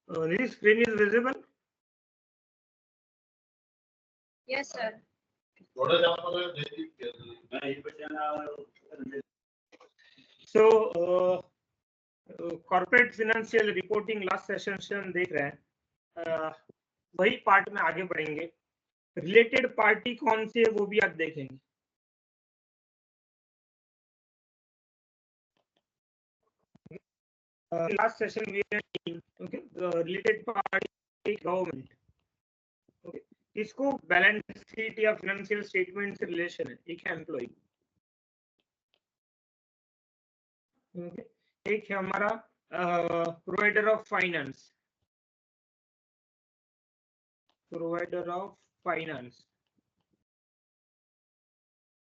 This screen is visible? Yes, sir. So corporate financial reporting last session से हम देख रहे हैं, वही पार्ट में आगे बढ़ेंगे। रिलेटेड पार्टी कौन सी है वो भी आप देखेंगे। Last session we okay, related party government, okay, इसको बैलेंस शीट या फाइनेंशियल स्टेटमेंट से रिलेशन है। एक है एम्प्लॉय, ओके, एक है हमारा provider of finance,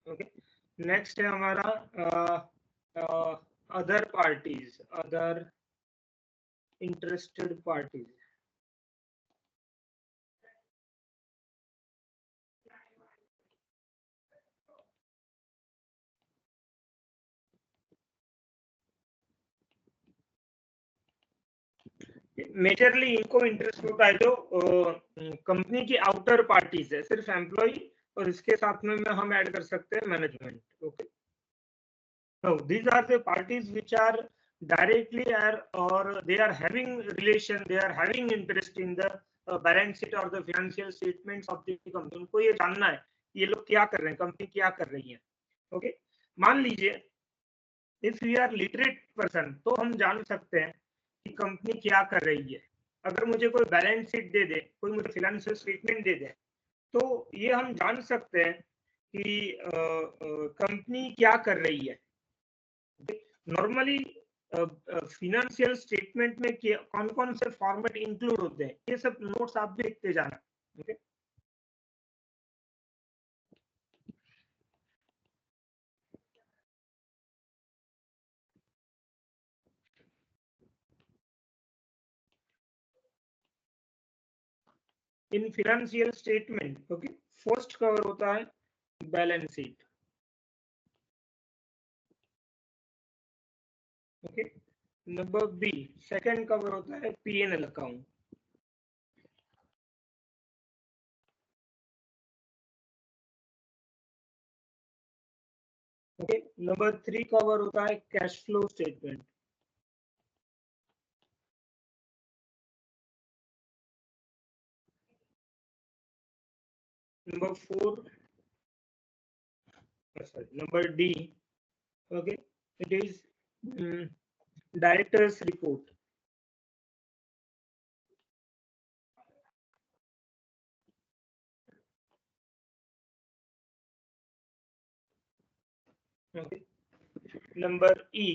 okay. Next है हमारा other parties, other interested parties, majorly इनको इंटरेस्ट होता है जो कंपनी की आउटर पार्टीज है, सिर्फ एम्प्लॉय और इसके साथ में हम ऐड कर सकते हैं management, okay. So these are the parties which are directly or they are having relation, they are having interest in the balance sheet or the financial statements of the company। उनको ये जानना है ये लोग क्या कर रहे हैं, कंपनी क्या कर रही है, ओके। मान लीजिए if we are literate person तो हम जान सकते हैं कि कंपनी क्या कर रही है। अगर मुझे कोई बैलेंस शीट दे दे, कोई मुझे फाइनेंशियल स्टेटमेंट दे दे, तो ये हम जान सकते हैं कि कंपनी क्या कर रही है। नॉर्मली फिनेंशियल स्टेटमेंट में कौन कौन से फॉर्मेट इंक्लूड होते हैं, ये सब नोट्स आप भी लिखते जाना, okay. In financial statement, okay, first cover होता है balance sheet, okay. Number B, second cover होता है PNL account, okay. Number 3 cover होता है cash flow statement, number 4, sorry, number D, okay, it is directors report, okay. Number E,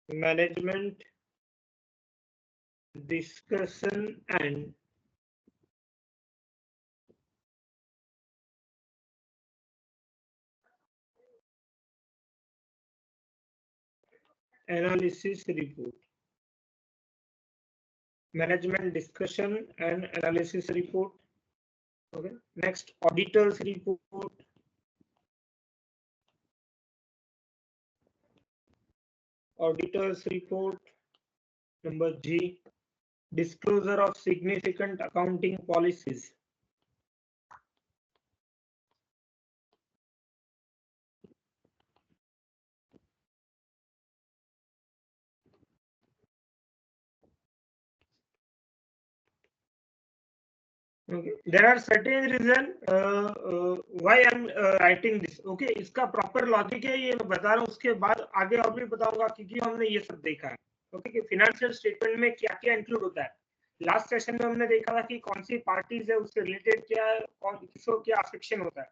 management discussion and analysis report, management discussion and analysis report, okay। Next, auditors report, number G, disclosure of significant accounting policies, okay। There are certain reason why I'm writing this, okay। इसका proper logic है, ये मैं बता रहा हूँ, उसके बाद आगे और भी बताऊंगा क्योंकि हमने ये सब देखा है, ओके, कि फाइनेंशियल स्टेटमेंट में क्या क्या इंक्लूड होता है। लास्ट सेशन में हमने देखा था कि कौन सी पार्टीज है, उससे रिलेटेड क्या है, कौन किसको क्या अफेक्शन होता है।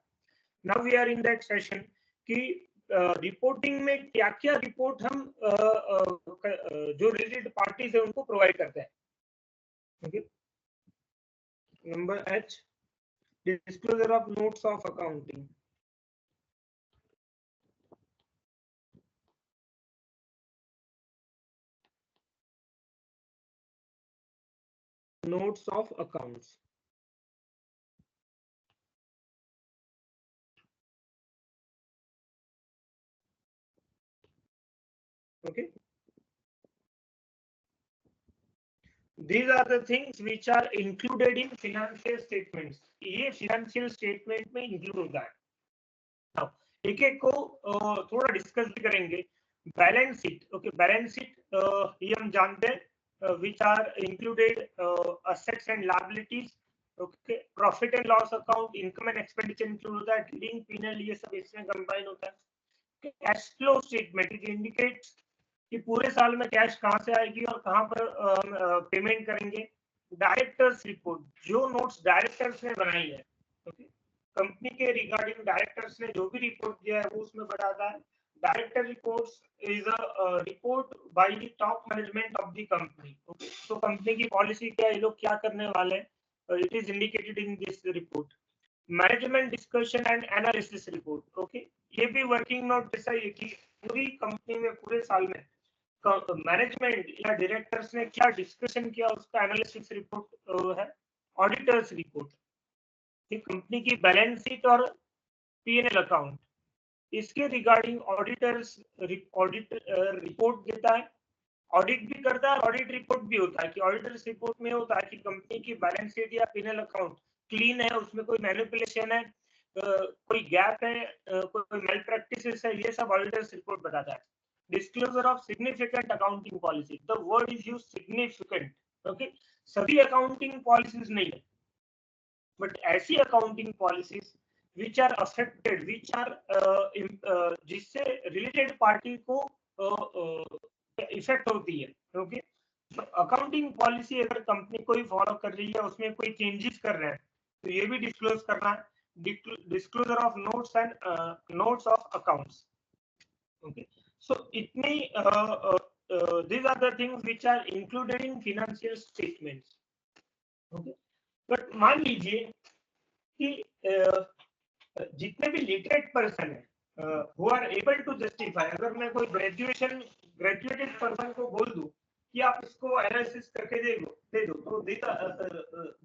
Now we are in that session कि रिपोर्टिंग में क्या क्या रिपोर्ट हम जो रिलेटेड पार्टीज है उनको प्रोवाइड करते हैं, okay. Number H, disclosure of notes of accounting, notes of accounts, Okay, these are the things which are included in financial statements. ये financial statement में include होता है. Now एक एक को थोड़ा डिस्कस भी करेंगे. Balance sheet. Okay, balance sheet ये हम जानते हैं which are included assets and liabilities. Okay, profit and loss account, income and expenditure include होता है, ट्रेडिंग, पीएनएल, ये सब इसमें कंबाइन होता है. Cash flow statement it indicates कि पूरे साल में कैश कहां से आएगी और कहां पर पेमेंट करेंगे. डायरेक्टर्स रिपोर्ट, जो नोट्स डायरेक्टर्स ने बनाई है, ओके, कंपनी के रिगार्डिंग डायरेक्टर्स ने जो भी रिपोर्ट दिया है वो उसमें बताता है. Director reports is a report by the top management of the company. Okay, तो कंपनी की पॉलिसी क्या है, ये लोग क्या करने वाले हैं, it is indicated in this report. Management discussion and analysis report. Okay, ये भी वर्किंग नोट जैसा है कि पूरी कंपनी में पूरे साल में मैनेजमेंट या डायरेक्टर्स ने क्या डिस्कशन किया उसका एनालिसिस रिपोर्ट है. ऑडिटर्स रिपोर्ट, कंपनी की बैलेंस शीट और पीएनएल अकाउंट, इसके रिगार्डिंग ऑडिटर्स ऑडिट रिपोर्ट देता है. ऑडिट भी करता है, ऑडिट रिपोर्ट भी होता है कि ऑडिटर्स रिपोर्ट में होता है कि कंपनी की बैलेंस शीट या पीएनएल अकाउंट क्लीन है, उसमें कोई मैनिपुलेशन है, कोई गैप है, कोई मेल प्रैक्टिसेस है, ये सब ऑडिटर्स रिपोर्ट बताता है. Disclosure of significant accounting policy, the word is used significant. Okay, सभी अकाउंटिंग पॉलिसीज नहीं है, बट ऐसी accounting policies which are affected, which are जिससे रिलेटेड पार्टी को इफेक्ट होती है. ओके, तो अकाउंटिंग पॉलिसी अगर कंपनी कोई फॉलो कर रही है, उसमें कोई चेंजेस कर रहे हैं, तो ये भी डिस्क्लोज करना है. Disclosure of notes and notes of accounts. Okay, so इतनी these are the things which are included in financial statements. Okay, but मान लीजिए कि जितने भी लिटरेट पर्सन है who are able to justify, अगर मैं कोई ग्रेजुएटेड पर्सन को बोल दूं कि आप इसको एनालिसिस करके दे दो, तो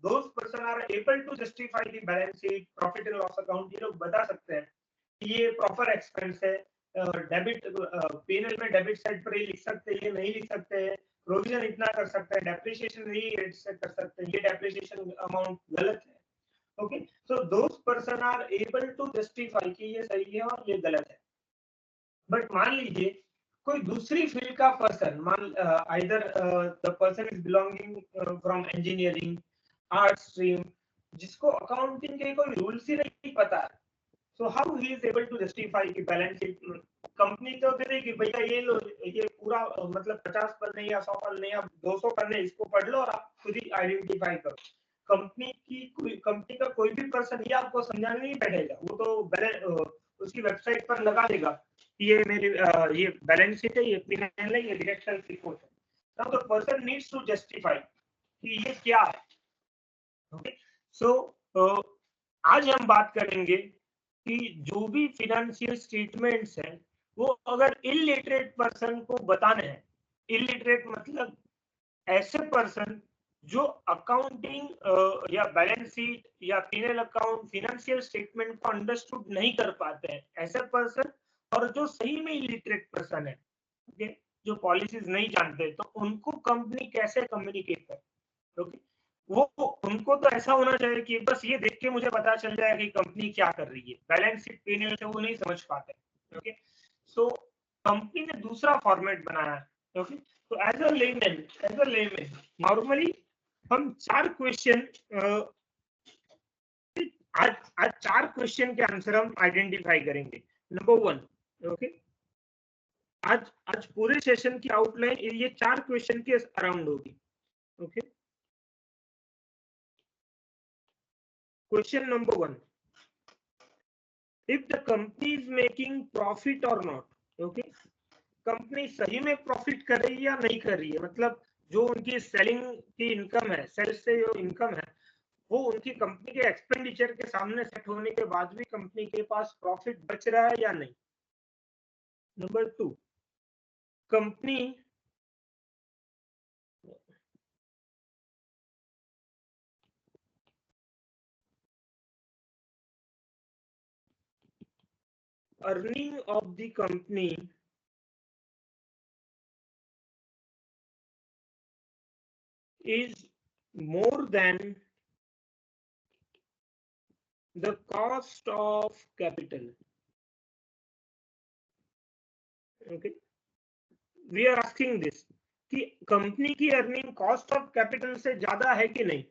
those person are able to justify the balance sheet, profit and loss account. ये लोग बता सकते हैं कि ये प्रॉपर एक्सपेंस है, डेबिट पीएनएल में डेबिट साइड पर ये लिख सकते हैं, ये नहीं लिख सकते हैं, प्रोविजन इतना कर सकते हैं, डेप्रिसिएशन नहीं कर सकते हैं, ये डेप्रिसिएशन अमाउंट गलत है. Okay, so those person are able to justify कि ये सही है और ये गलत है. बट मान लीजिए कोई दूसरी फील्ड का पर्सन, मान either the person is belonging from engineering, art stream, जिसको अकाउंटिंग के कोई रूल्स ही नहीं पता है, so how he is able to justify कि बैलेंस शीट कंपनी तो दे देगी, भैया ये लो, ये पूरा मतलब 50 पन्ने या 100 पन्ने या 200 पन्ने, इसको पढ़ लो और आप खुद ही आइडेंटिफाई करो. कंपनी का कोई भी पर्सन ये आपको समझाने नहीं बैठेगा, वो तो उसकी वेबसाइट पर लगा देगा कि ये मेरी ये बैलेंस शीट है, ये पीएनएल है, ये डायरेक्टर रिपोर्ट है. Now the person needs to justify कि ये क्या है. ओके, सो आज हम बात करेंगे कि जो भी फिनेंशियल स्टेटमेंट्स हैं वो अगर इलिटरेट पर्सन को बताने हैं. इलिटरेट मतलब ऐसे पर्सन जो अकाउंटिंग या बैलेंस शीट या पीएनएल अकाउंट, फिनेंशियल स्टेटमेंट को अंडरस्टूड नहीं कर पाते हैं, ऐसे पर्सन, और जो सही में इलिटरेट पर्सन है, ओके, जो पॉलिसीज नहीं जानते, तो उनको कंपनी कैसे कम्युनिकेट करे. ओके, वो उनको तो ऐसा होना चाहिए कि बस ये देख के मुझे पता चल जाए कि कंपनी क्या कर रही है, बैलेंस शीट पीएनएल से वो नहीं समझ पाते. ओके, सो कंपनी ने दूसरा फॉर्मेट बनाया है. ओके, तो एज अ लेमैन नॉर्मली हम 4 क्वेश्चन आज 4 क्वेश्चन के आंसर हम आइडेंटिफाई करेंगे. नंबर 1, ओके, आज पूरे सेशन की आउटलाइन ये 4 क्वेश्चन के अराउंड होगी. Okay, question number 1, if the company is making profit or not. Okay, company सही में प्रॉफिट कर रही है या नहीं कर रही है, मतलब जो उनकी सेलिंग की इनकम है, सेल्स से जो इनकम है, वो उनकी कंपनी के एक्सपेंडिचर के सामने सेट होने के बाद भी कंपनी के पास प्रॉफिट बच रहा है या नहीं. Number 2, company earning of the company is more than the cost of capital. Okay, we are asking this कि कंपनी की अर्निंग कॉस्ट ऑफ कैपिटल से ज्यादा है कि नहीं.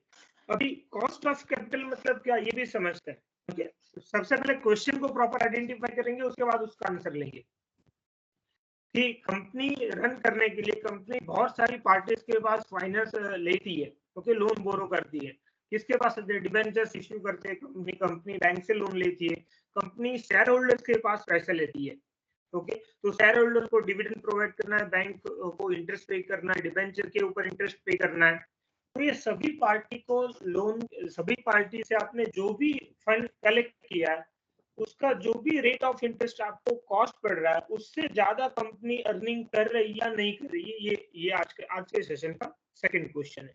अभी कॉस्ट ऑफ कैपिटल मतलब क्या ये भी समझते हैं. ओके, सबसे पहले क्वेश्चन को प्रॉपर आइडेंटिफाई करेंगे, उसके बाद उसका आंसर लेंगे कि कंपनी रन करने के लिए कंपनी बहुत सारी पार्टीज के पास फाइनेंस लेती है. ओके, लोन बोरो करती है. किसके पास डिबेंचर्स इश्यू करते हैं कंपनी बैंक से लोन लेती है. कंपनी शेयर होल्डर्स के पास पैसे लेती है. ओके, तो शेयर होल्डर को डिविडेंड प्रोवाइड करना है, बैंक को इंटरेस्ट पे करना है, डिबेंचर के ऊपर इंटरेस्ट पे करना है. तो ये सभी पार्टी को लोन, सभी पार्टी से आपने जो भी फंड कलेक्ट किया है उसका जो भी रेट ऑफ इंटरेस्ट आपको कॉस्ट पड़ रहा है उससे ज्यादा कंपनी अर्निंग कर रही या नहीं कर रही है. ये आज के सेशन का सेकंड क्वेश्चन है.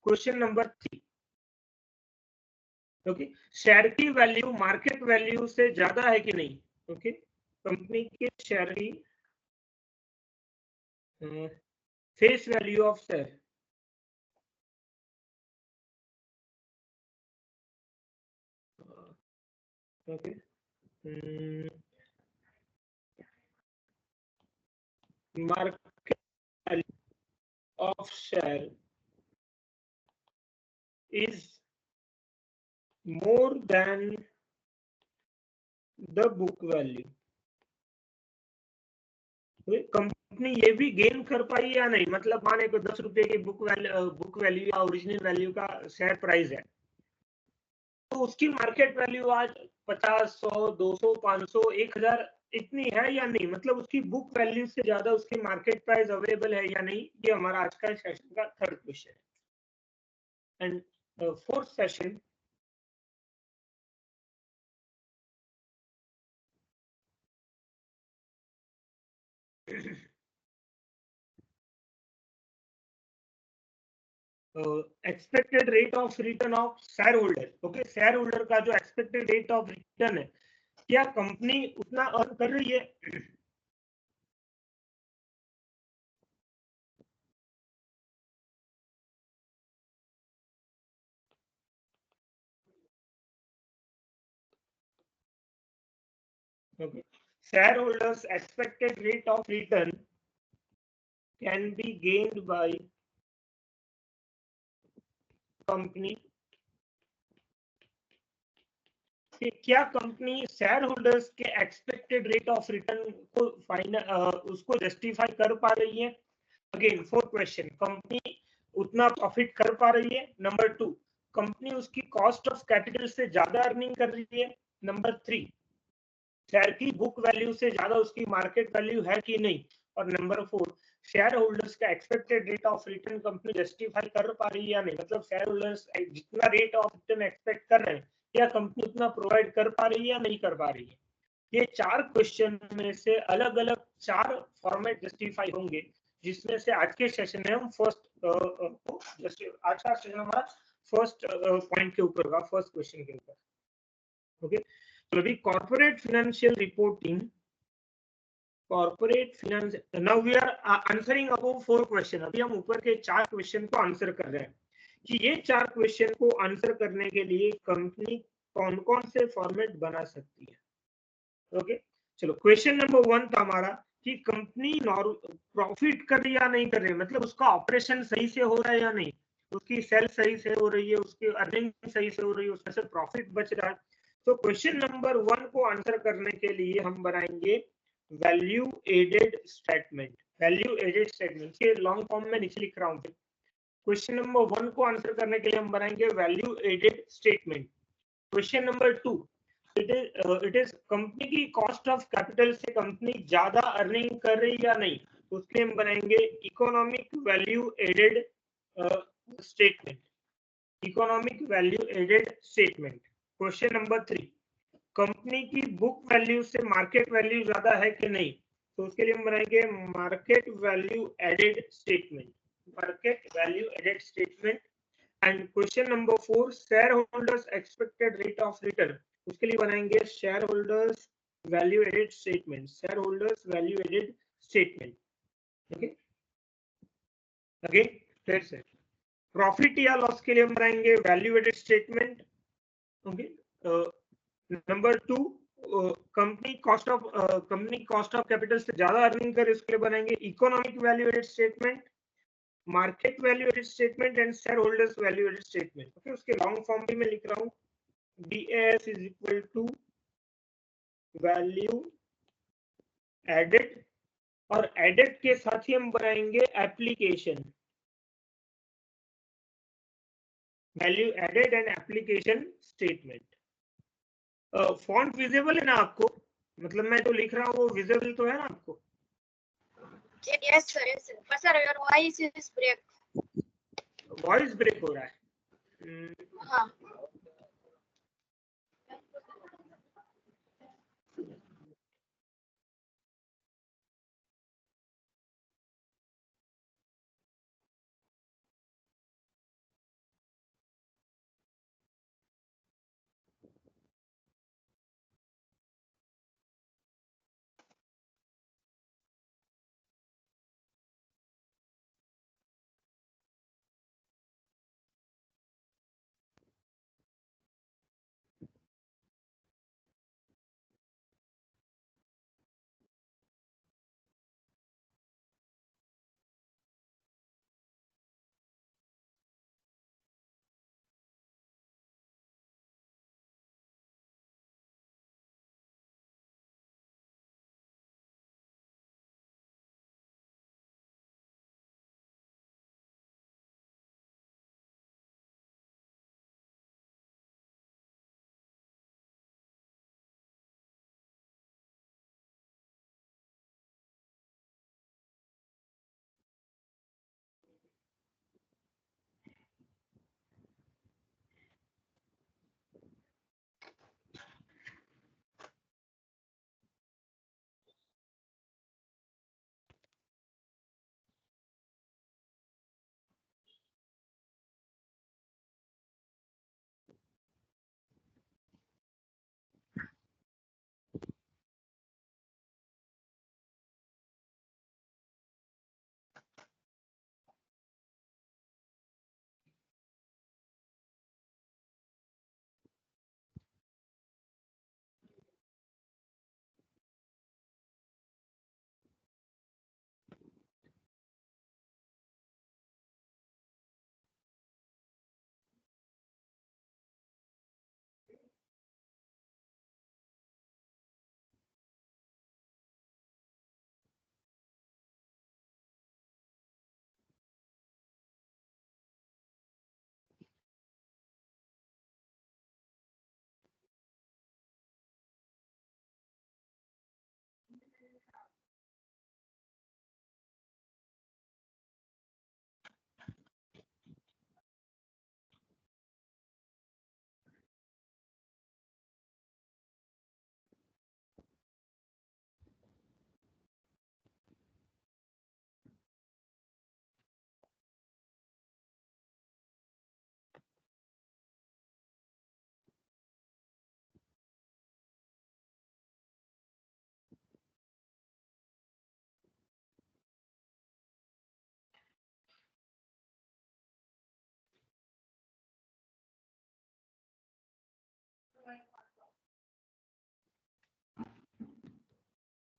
Question number 3. ओके, शेयर की वैल्यू मार्केट वैल्यू से ज्यादा है कि नहीं. ओके, कंपनी के शेयर की face value of share. Okay, market value of share is more than the book value. Company ये भी गेन कर पाई या नहीं, मतलब माने को 10 रुपए की बुक वैल्यू या ओरिजिनल वैल्यू का शेयर प्राइस है तो उसकी मार्केट वैल्यू आज 50, 100, 200, 500, 1000 इतनी है या नहीं, मतलब उसकी बुक वैल्यू से ज्यादा उसकी मार्केट प्राइस अवेलेबल है या नहीं. ये हमारा आज का सेशन का थर्ड क्वेश्चन है. And fourth session, expected rate of return of share holder. Okay, share holder का जो एक्सपेक्टेड रेट ऑफ रिटर्न है, क्या कंपनी उतना अर्न कर रही है. Okay, shareholders expected rate of return can be gained by company. क्या कंपनी शेयर होल्डर्स के एक्सपेक्टेड रेट ऑफ रिटर्न को उसको जस्टिफाई कर पा रही है. अगेन फोर्थ क्वेश्चन, कंपनी उतना प्रॉफिट कर पा रही है. नंबर 2, कंपनी उसकी कॉस्ट ऑफ कैपिटल से ज्यादा अर्निंग कर रही है. नंबर 3, शेयर की बुक वैल्यू से ज्यादा उसकी मार्केट वैल्यू है कि नहीं. और नंबर 4, शेयर होल्डर्स का expected rate of return company justify कर पा रही है या नहीं, मतलब शेयर होल्डर्स जितना रेट ऑफ रिटर्न एक्सपेक्ट कर रहे हैं क्या कंपनी उतना प्रोवाइड कर पा रही है या नहीं कर पा रही है. ये 4 क्वेश्चन में से अलग अलग 4 फॉर्मेट जस्टिफाई होंगे, जिसमें से आज के सेशन में हम फर्स्ट आज का सेशन हमारा फर्स्ट पॉइंट के ऊपर का, फर्स्ट क्वेश्चन के ऊपर. ओके, तो अभी corporate financial reporting, corporate finance. Now we are answering above 4 question. अभी हम ऊपर के 4 क्वेश्चन को आंसर कर रहे हैं कि ये 4 क्वेश्चन को आंसर करने के लिए कंपनी कौन कौन से फॉर्मेट बना सकती है. ओके, चलो क्वेश्चन नंबर 1 था हमारा कि कंपनी प्रॉफिट कर रही या नहीं कर रही, मतलब उसका ऑपरेशन सही से हो रहा है या नहीं, उसकी सेल सही से हो रही है, उसकी अर्निंग सही से हो रही है, उसमें से प्रॉफिट बच रहा है. तो क्वेश्चन नंबर 1 को आंसर करने के लिए हम बनाएंगे value added statement. Value added statement के लॉन्ग फॉर्म में नीचे लिख रहा हूं. क्वेश्चन नंबर 1 को आंसर करने के लिए हम बनाएंगे value added statement. Question number 2, it is company की कॉस्ट ऑफ कैपिटल से कंपनी ज्यादा अर्निंग कर रही या नहीं, उसके हम बनाएंगे economic value added statement. Economic value added statement. Question number 3, company की बुक वैल्यू से मार्केट वैल्यू ज्यादा है कि नहीं, तो उसके लिए हम बनाएंगे market value added statement. Market value added statement. And question number 4, share holders expected rate of return, उसके लिए बनाएंगे share holders value added statement. Share holders value added statement. Okay, again फिर से प्रॉफिट या लॉस के लिए हम बनाएंगे value added statement. Okay, number 2, company cost of capital से ज्यादा अर्निंग करे उसके लिए बनाएंगे economic value added statement, market value added statement and share holders value added statement. Okay, उसके लॉन्ग फॉर्म भी मैं लिख रहा हूँ, DAS is equal to value added, और एडेड के साथ ही हम बनाएंगे application, value added and application statement. Font visible है ना आपको, मतलब मैं जो लिख रहा हूँ वो विजिबल तो है ना आपको? Yes, sir. Yes, sir. But sir, your voice is break. Voice break हो रहा है। हाँ.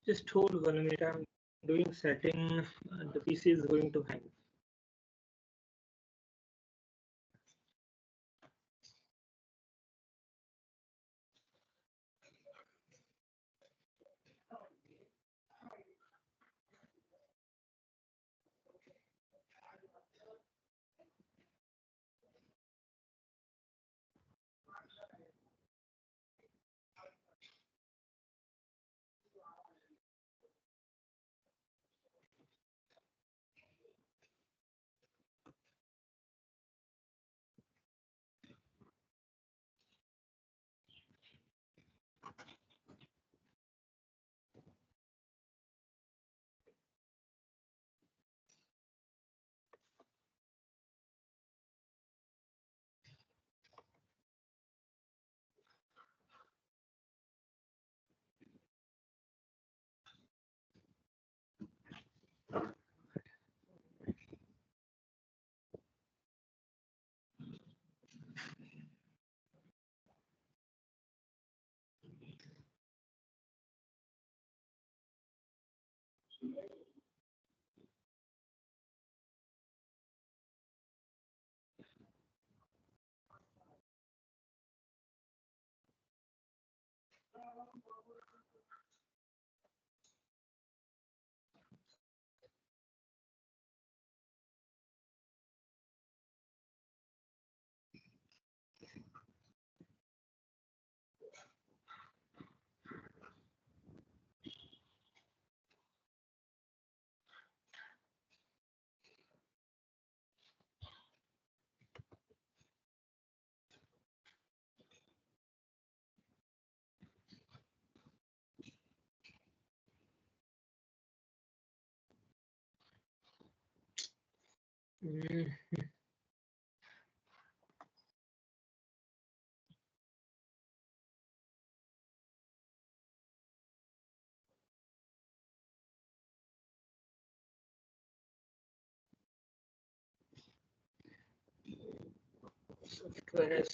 Just hold 1 minute, I'm doing setting, the PC is going to hang.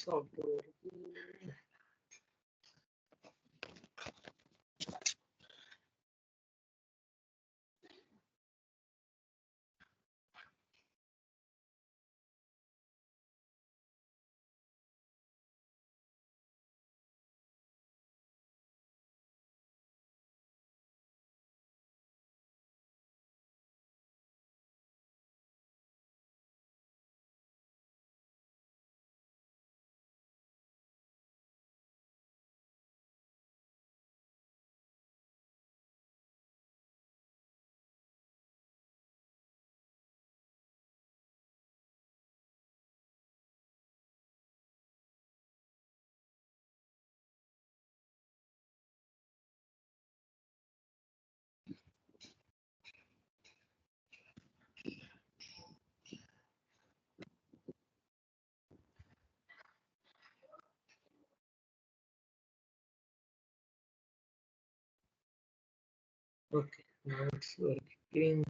Software Okay, now it's working.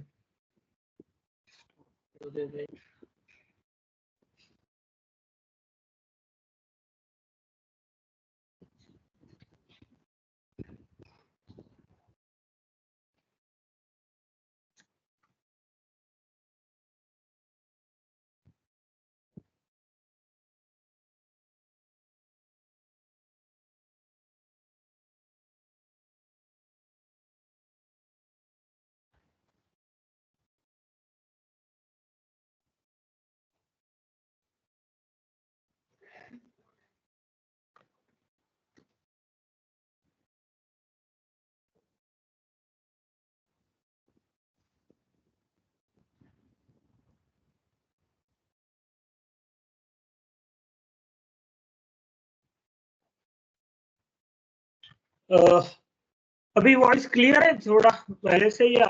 अभी वॉइस क्लियर है थोड़ा पहले से या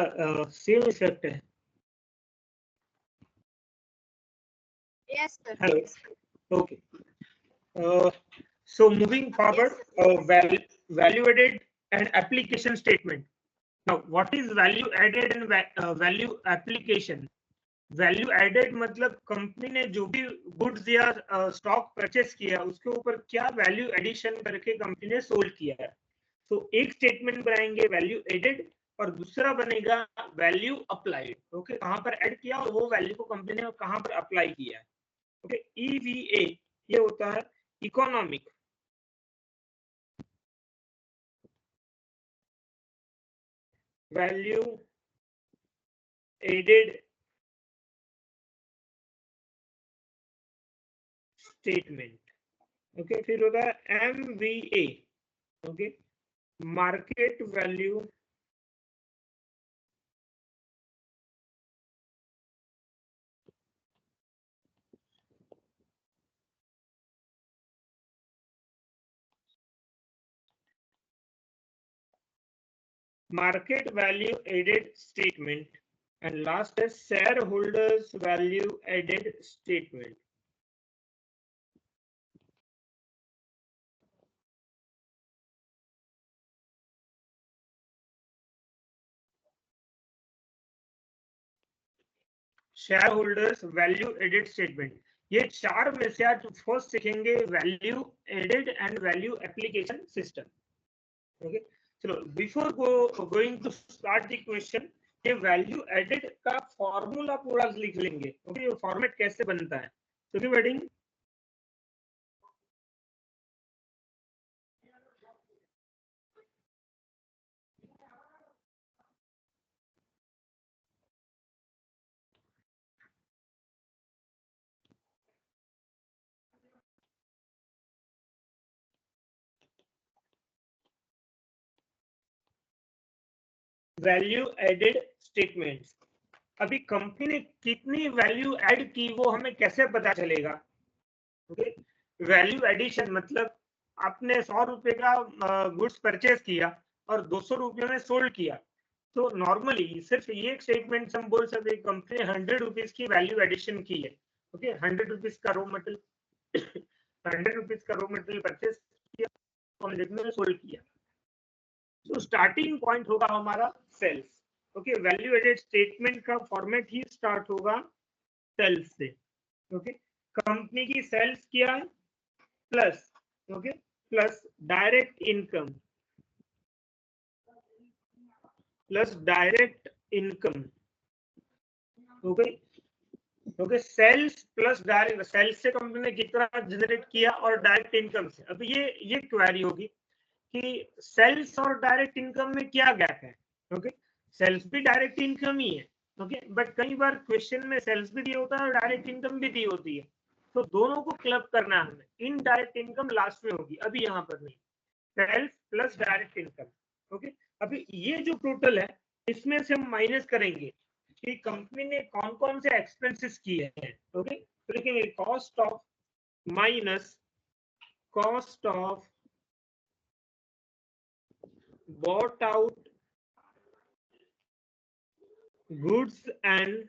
सेम इफेक्ट है? Yes, sir. Hello. Yes, sir. Okay. So moving forward, value added and application statement. Now, what is value added and value application? Value added मतलब company ने जो भी गुड्स या स्टॉक परचेस किया उसके ऊपर क्या वैल्यू एडिशन करके कंपनी ने सोल्ड किया है। तो एक स्टेटमेंट बनाएंगे वैल्यू एडेड और दूसरा बनेगा वैल्यू अप्लाइड। ओके, कहां पर ऐड किया और वो वैल्यू को कंपनी ने कहां पर अप्लाई किया है। ओके, ईवीए ये होता है economic value added statement. Okay, फिर होता है MVA, okay, market value market value added statement, and last is shareholders value added statement. shareholders value added statement, ये चार में से आज फर्स्ट सीखेंगे value added and value application system. Okay, चलो before going to start the question, ये value added का formula पूरा लिख लेंगे। ओके, ये फॉर्मेट कैसे बनता है। तो वेडिंग वैल्यू एडेड स्टेटमेंट्स, अभी कंपनी ने कितनी वैल्यू ऐड की वो हमें कैसे पता चलेगा। ओके, वैल्यू एडिशन मतलब आपने 100 रुपए का गुड्स परचेस किया और 200 रुपये में सोल्ड किया, तो नॉर्मली सिर्फ ये एक स्टेटमेंट से हम बोल सकते हैं कंपनी ने 100 रुपीज की वैल्यू एडिशन की है। ओके, 100 रुपीज का रॉ मटेरियल 100 रुपीज का रॉ मटेरियल परचेस किया, हमने सोल्ड किया। तो स्टार्टिंग पॉइंट होगा हमारा sales. Okay, value added statement का फॉर्मेट ही स्टार्ट होगा सेल्स से। ओके, कंपनी की सेल्स किया है plus, okay, plus direct income, plus direct income. Okay, okay, sales plus direct, sales से कंपनी ने कितना जनरेट किया और डायरेक्ट इनकम से। अब ये क्वेरी होगी कि सेल्स और डायरेक्ट इनकम में क्या गैप है। ओके, सेल्स भी डायरेक्ट इनकम ही है। ओके, बट कई बार क्वेश्चन में सेल्स भी दिया होता है और डायरेक्ट इनकम भी दी होती है, तो दोनों को क्लब करना है हमें। इनडायरेक्ट इनकम लास्ट में होगी, अभी यहाँ पर नहीं। Sales plus direct income. Okay, अभी ये जो टोटल है इसमें से हम माइनस करेंगे कि कंपनी ने कौन कौन से एक्सपेंसेस किए हैं। ओके, तो लिखेंगे cost of minus cost of bought out goods and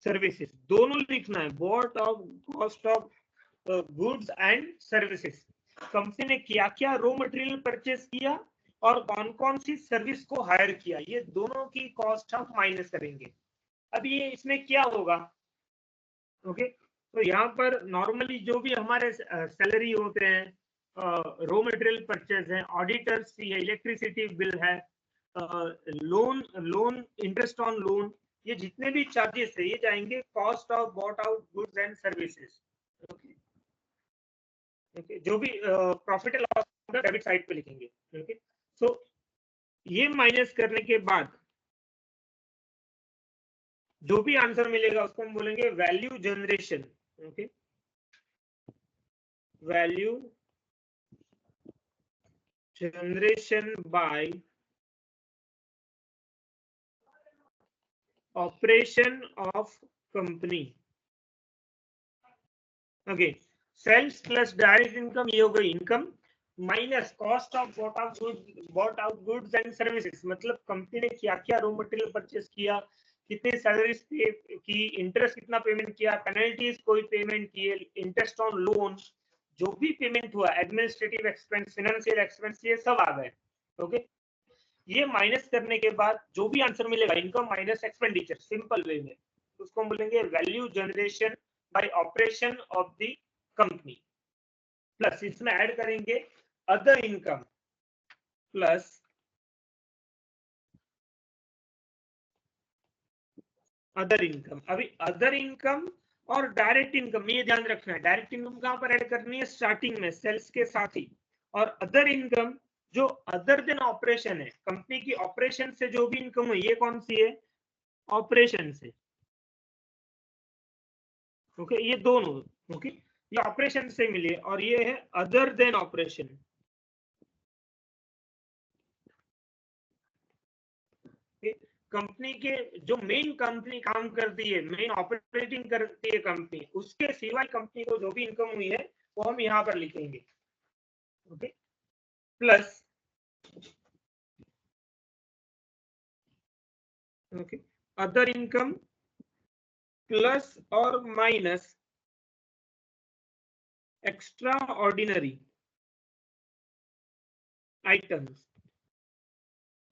services, दोनों लिखना है। bought out cost of goods and services, company ने क्या क्या रॉ मटेरियल परचेस किया और कौन कौन सी सर्विस को हायर किया, ये दोनों की कॉस्ट हम माइनस करेंगे। अब ये इसमें क्या होगा। ओके, तो यहाँ पर नॉर्मली जो भी हमारे सैलरी होते हैं, रॉ मटेरियल परचेज है, ऑडिटर्स फी है, इलेक्ट्रिसिटी बिल है, लोन इंटरेस्ट ऑन लोन, ये जितने भी चार्जेस है ये जाएंगे cost of bought out goods and services. Okay, जो भी profit and loss debit side पे लिखेंगे। ओके, सो ये माइनस करने के बाद जो भी आंसर मिलेगा उसको हम बोलेंगे value generation. Okay, value generation by operation of company. Okay, sales plus direct income, ये हो गई income, minus cost of bought out goods and services, मतलब कंपनी ने क्या क्या रॉ मटेरियल परचेस किया, कितने सैलरीज पे की, इंटरेस्ट कितना पेमेंट किया, पेनल्टीज कोई पेमेंट किए, इंटरेस्ट ऑन लोन, जो भी पेमेंट हुआ, एडमिनिस्ट्रेटिव एक्सपेंस, फाइनेंशियल एक्सपेंस, ये सब आ गए। ओके, ये माइनस करने के बाद जो भी आंसर मिलेगा income minus expenditure, simple way में उसको हम बोलेंगे value generation by operation of the company. Plus इसमें ऐड करेंगे other income plus other income. अभी अदर इनकम और डायरेक्ट इनकम ये ध्यान रखना है, डायरेक्ट इनकम कहां पर ऐड करनी है, स्टार्टिंग में सेल्स के साथ ही। और अदर इनकम जो अदर देन ऑपरेशन है, कंपनी की ऑपरेशन से जो भी इनकम है, ये कौन सी है, ऑपरेशन से। ओके, ये दोनों, ओके, ये ऑपरेशन से मिले और ये है अदर देन ऑपरेशन। कंपनी के जो मेन कंपनी काम करती है, मेन ऑपरेटिंग करती है कंपनी, उसके सिवाय कंपनी को जो भी इनकम हुई है वो हम यहाँ पर लिखेंगे। Okay, plus, okay, other income plus और माइनस एक्स्ट्रा ऑर्डिनरी आइटम्स।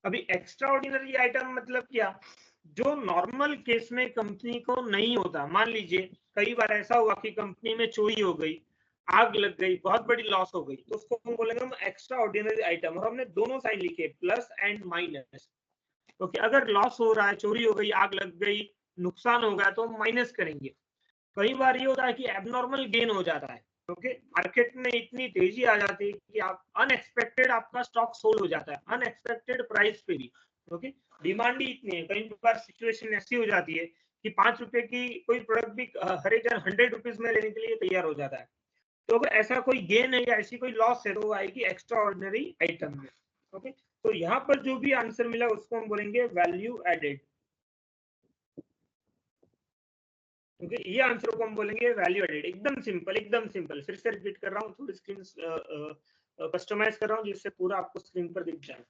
अभी एक्स्ट्रा ऑर्डिनरी आइटम मतलब क्या, जो नॉर्मल केस में कंपनी को नहीं होता। मान लीजिए कई बार ऐसा हुआ कि कंपनी में चोरी हो गई, आग लग गई, बहुत बड़ी लॉस हो गई, तो उसको हम बोलेंगे हम एक्स्ट्रा ऑर्डिनरी आइटम, और हमने दोनों साइन लिखे प्लस एंड माइनस। ओके, अगर लॉस हो रहा है, चोरी हो गई, आग लग गई, नुकसान हो गया, तो हम माइनस करेंगे। कई बार ये होता है कि एबनॉर्मल गेन हो जाता है। ओके, मार्केट में इतनी तेजी आ जाती है कि आप अनएक्सपेक्टेड आपका स्टॉक सोल्ड हो जाता है, अनएक्सपेक्टेड प्राइस पे भी। ओके, डिमांड ही इतनी है, कई बार सिचुएशन ऐसी हो जाती है कि 5 रुपए की कोई प्रोडक्ट भी हर एक जन 100 रुपीज में लेने के लिए तैयार हो जाता है। तो अगर ऐसा कोई गेन है या ऐसी कोई लॉस है तो वो आएगी एक्स्ट्रा ऑर्डिनरी आइटम में। ओके, तो यहाँ पर जो भी आंसर मिला उसको हम बोलेंगे वैल्यू एडेड। ओके, ये आंसर को हम बोलेंगे वैल्यू एडेड। एकदम सिंपल, एकदम सिंपल। फिर से रिपीट कर रहा हूँ, थोड़ी स्क्रीन कस्टमाइज कर रहा हूँ जिससे पूरा आपको स्क्रीन पर दिख जाए।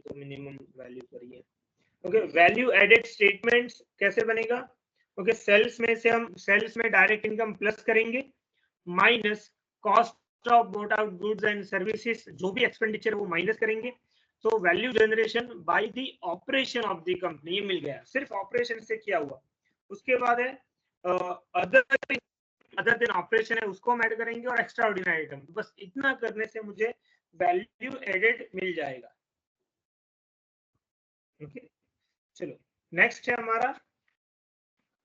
तो मिनिमम वैल्यू पर ही है। ओके, वैल्यू एडेड स्टेटमेंट्स कैसे बनेगा? ओके, सेल्स में से हम सेल्स में डायरेक्ट इनकम प्लस करेंगे minus cost of boat out goods and services, जो भी एक्सपेंडिचर वो माइनस करेंगे। तो value generation by the operation of the company, ये मिल गया, सिर्फ ऑपरेशन से किया हुआ। उसके बाद है अदर देन ऑपरेशन है, उसको हम ऐड करेंगे और एक्स्ट्रा ऑर्डिनरी आइटम। बस इतना करने से मुझे वैल्यू एडेड मिल जाएगा। ओके, चलो नेक्स्ट है हमारा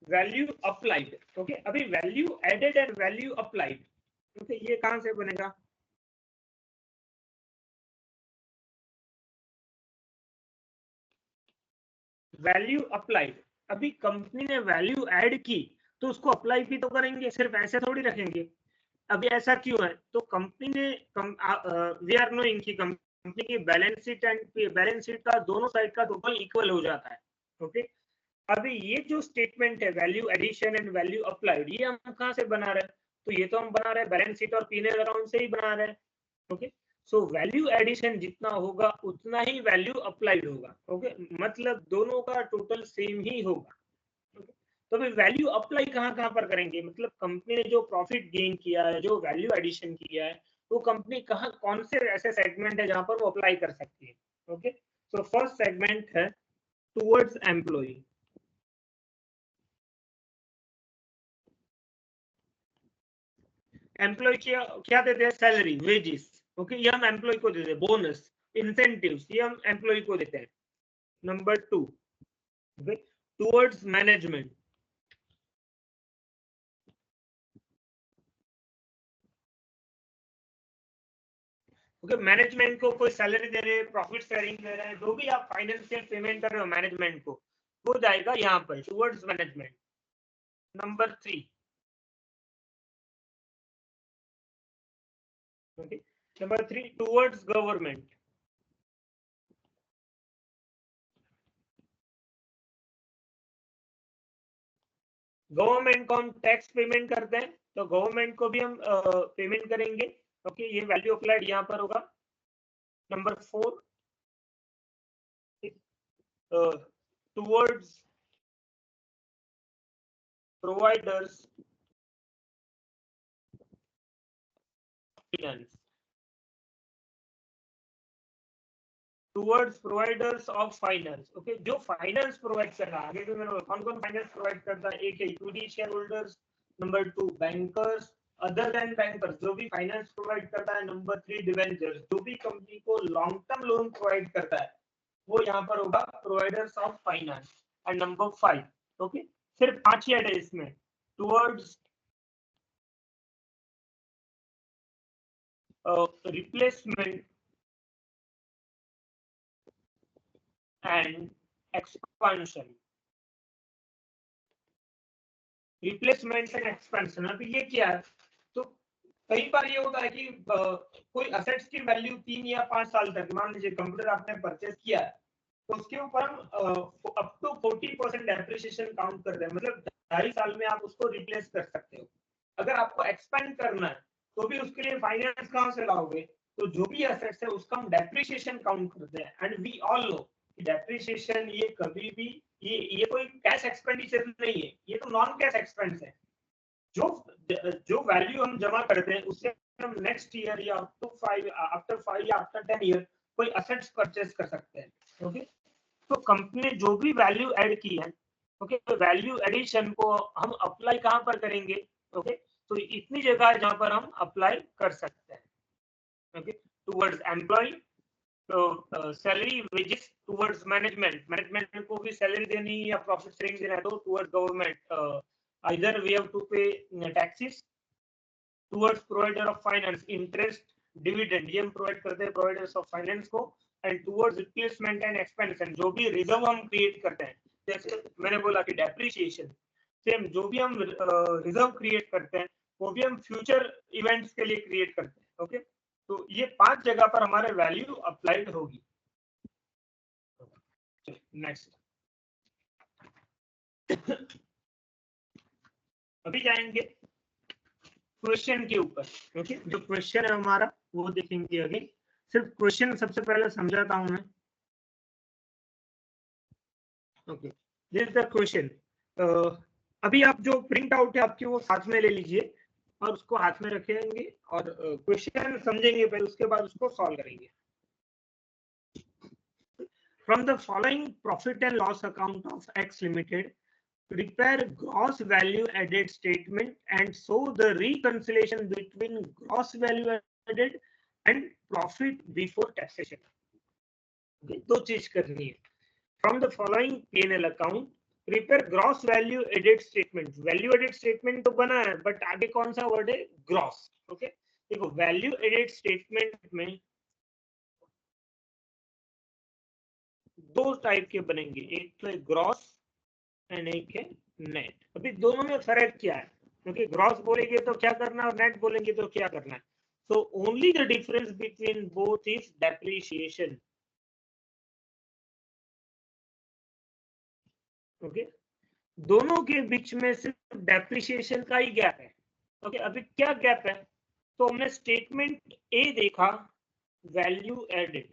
वैल्यू अप्लाइड। ओके, अभी value added and value applied, okay, ये कहां से बनेगा? वैल्यू अप्लाइड, अभी कंपनी ने वैल्यू ऐड की तो उसको अप्लाई भी तो करेंगे, सिर्फ ऐसे थोड़ी रखेंगे। अभी ऐसा क्यों है? तो कंपनी ने वी आर नोइंग कि कंपनी की balance sheet and balance sheet का दोनों साइड का टोटल इक्वल हो जाता है। ओके, अभी ये जो स्टेटमेंट है value addition and value applied, ये हम कहां से बना रहे हैं? तो ये तो हम बना रहे हैं बैलेंस शीट और P&L अकाउंट से ही बना रहे हैं। ओके, सो वैल्यू एडिशन जितना होगा उतना ही वैल्यू अप्लाइड होगा। ओके, मतलब दोनों का टोटल सेम ही होगा। okay? तो फिर वैल्यू अप्लाई कहां पर करेंगे? मतलब कंपनी ने जो प्रॉफिट गेन किया है, जो वैल्यू एडिशन किया है, वो कंपनी कहां, कौन से ऐसे सेगमेंट है जहां पर वो अप्लाई कर सकती है? ओके, सो फर्स्ट सेगमेंट है टुवर्ड्स एम्प्लॉय। एम्प्लॉय क्या देते हैं? Salary, wages. ओके, ये हम एम्प्लॉय को देते हैं। बोनस, इंसेंटिव्स, ये हम एम्प्लॉय को देते हैं। Number 2, towards management. Okay, management को कोई सैलरी दे रहे हैं, प्रॉफिट शेयरिंग दे रहे हैं, जो भी आप फाइनेंशियल पेमेंट कर रहे हो मैनेजमेंट को, वो जाएगा यहाँ पर towards management. Number 3, okay, number 3 towards government. Government को हम टैक्स पेमेंट करते हैं, तो गवर्नमेंट को भी हम पेमेंट करेंगे। ओके, ये वैल्यू अप्लाइड यहाँ पर होगा। Number 4, towards providers finance, towards providers of finance। Okay, जो फाइनेंस प्रोवाइड कर रहा है, आगे भी मैंने कौन कौन फाइनेंस प्रोवाइड करता है? एक है equity share holders, number 2 bankers, other than bankers जो भी फाइनेंस प्रोवाइड करता है, नंबर 3 डिवेंचर्स जो भी कंपनी को लॉन्ग टर्म लोन प्रोवाइड करता है, वो यहाँ पर होगा providers of finance. And number 5, okay, सिर्फ 5 ही है इसमें, towards replacement and expansion। Replacement and expansion, अभी ये क्या है? तो कई बार ये होता है कि कोई असेट्स की वैल्यू 3 या 5 साल तक, मान लीजिए कंप्यूटर आपने परचेज किया है, तो उसके ऊपर हम अप टू 40% डेप्रिसिएशन काउंट करते हैं, मतलब 2.5 साल में आप उसको रिप्लेस कर सकते हो। अगर आपको एक्सपेंड करना है तो भी उसके लिए फाइनेंस कहां से लाओगे? तो जो भी एसेट्स है उसका हम डेप्रिसिएशन काउंट करते हैं। And we all know depreciation ये कभी भी ये कोई कैश एक्सपेंडिचर नहीं है, ये तो नॉन कैश एक्सपेंस है। जो जो वैल्यू हम जमा करते हैं उससे हम नेक्स्ट ईयर या आफ्टर 5 या आफ्टर 10 ईयर कोई असेट्स परचेज कर सकते हैं। ओके, तो कंपनी ने जो भी वैल्यू ऐड की है, ओके, तो वैल्यू एडिशन को हम अप्लाई कहां पर करेंगे? ओके, तो इतनी जगह है जहां पर हम अप्लाई कर सकते हैं। ओके, टुवर्ड्स एम्प्लॉय, तो salary wages, towards management, management को भी सैलरी देनी या प्रॉफिट शेयरिंग देना है, तो towards government either we have to pay taxes, towards provider of finance interest dividend, ये हम प्रोवाइड करते हैं प्रोवाइडर्स ऑफ फाइनेंस को। And towards replacement and expansion, जो भी रिजर्व हम क्रिएट करते हैं, जैसे मैंने बोला कि डेप्रिसिएशन, सेम जो भी हम रिजर्व क्रिएट करते हैं वो भी हम फ्यूचर इवेंट्स के लिए क्रिएट करते हैं। ओके, तो ये 5 जगह पर हमारे वैल्यू अप्लाइड होगी। नेक्स्ट अभी जाएंगे क्वेश्चन के ऊपर। ओके, जो क्वेश्चन है हमारा वो देखेंगे। अभी सिर्फ क्वेश्चन सबसे पहले समझाता हूं मैं। Okay, this is the question. अभी आप जो प्रिंट आउट है आपकी वो साथ में ले लीजिए और उसको हाथ में रखेंगे और क्वेश्चन समझेंगे पहले, उसके बाद उसको सॉल्व करेंगे। From the following profit and loss account of x limited, prepare gross value added statement and show the reconciliation between gross value added and profit before taxation। दो चीज करनी है। From the following P&L account, prepare gross value added statement. Value added statement तो बना है but आगे कौन सा वर्ड है? ग्रॉस। ओके, देखो वैल्यू एडेड स्टेटमेंट में दो टाइप के बनेंगे, एक तो है ग्रॉस एंड एक है नेट। अभी दोनों में फर्क क्या है? क्योंकि ग्रॉस बोलेंगे तो क्या करना है और नेट बोलेंगे तो क्या करना है। So only the difference between both is depreciation. Okay, दोनों के बीच में सिर्फ डेप्रिसिएशन का ही गैप है। ओके, अभी क्या गैप है? तो हमने स्टेटमेंट ए देखा value added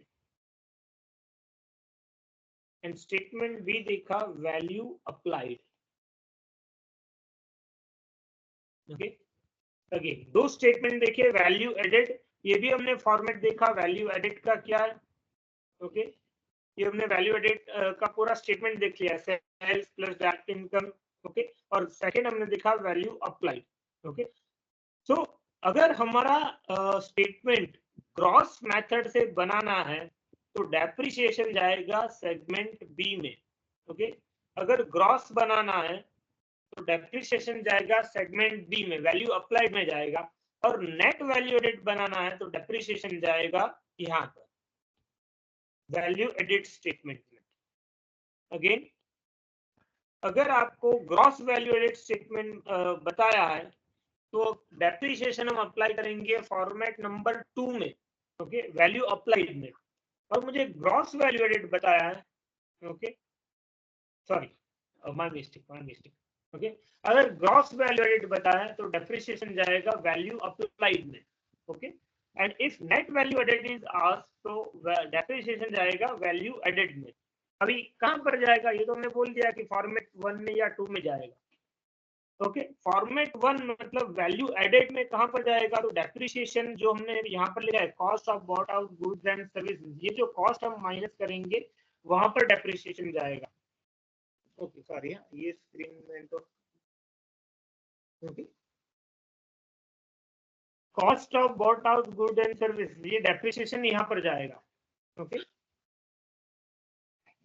and statement B देखा वैल्यू अप्लाइड। ओके, अगेन दो स्टेटमेंट देखे वैल्यू एडेड, ये भी हमने फॉर्मेट देखा वैल्यू एडेड का क्या है। ओके, ये हमने वैल्यू एडेड का पूरा स्टेटमेंट देख लिया, sales plus direct income. Okay, और सेकंड हमने देखा वैल्यू अप्लाइड। ओके, सो अगर हमारा स्टेटमेंट क्रॉस मेथड से बनाना है तो डेप्रिसिएशन जाएगा सेगमेंट बी में। ओके, अगर ग्रॉस बनाना है तो डेप्रिसिएशन जाएगा सेगमेंट बी में, वैल्यू अप्लाइड में जाएगा। और नेट वैल्यू एडेड बनाना है तो डेप्रिसिएशन जाएगा यहाँ पर वैल्यू एडेड स्टेटमेंट में। अगेन अगर आपको ग्रॉस वैल्यू एडेड स्टेटमेंट बताया है तो डेप्रिसिएशन हम अप्लाई करेंगे फॉर्मेट नंबर 2 में। ओके, वैल्यू अप्लाइड में। और मुझे ग्रॉस वैल्यू एडेड बताया है। Okay, sorry, my mistake. Okay, अगर ग्रॉस वैल्यू एडेड बताया है तो डेप्रिसिएशन जाएगा वैल्यू अप्लाइड में। Okay, and if net value added is asked तो डेप्रिसिएशन जाएगा वैल्यू एडेड में। अभी कहां पर जाएगा ये तो हमने बोल दिया कि फॉर्मेट 1 में या 2 में जाएगा। ओके, फॉर्मेट 1 मतलब वैल्यू एडेड में कहां पर जाएगा? तो डेप्रिसिएशन जो हमने यहाँ पर लिखा है cost of bought out goods and services, ये जो कॉस्ट हम माइनस करेंगे वहां पर डेप्रिसिएशन जाएगा। ओके, सॉरी, ये स्क्रीन में तो okay, cost of bought out good and service, ये डेप्रिसिएशन यहाँ पर जाएगा। Okay,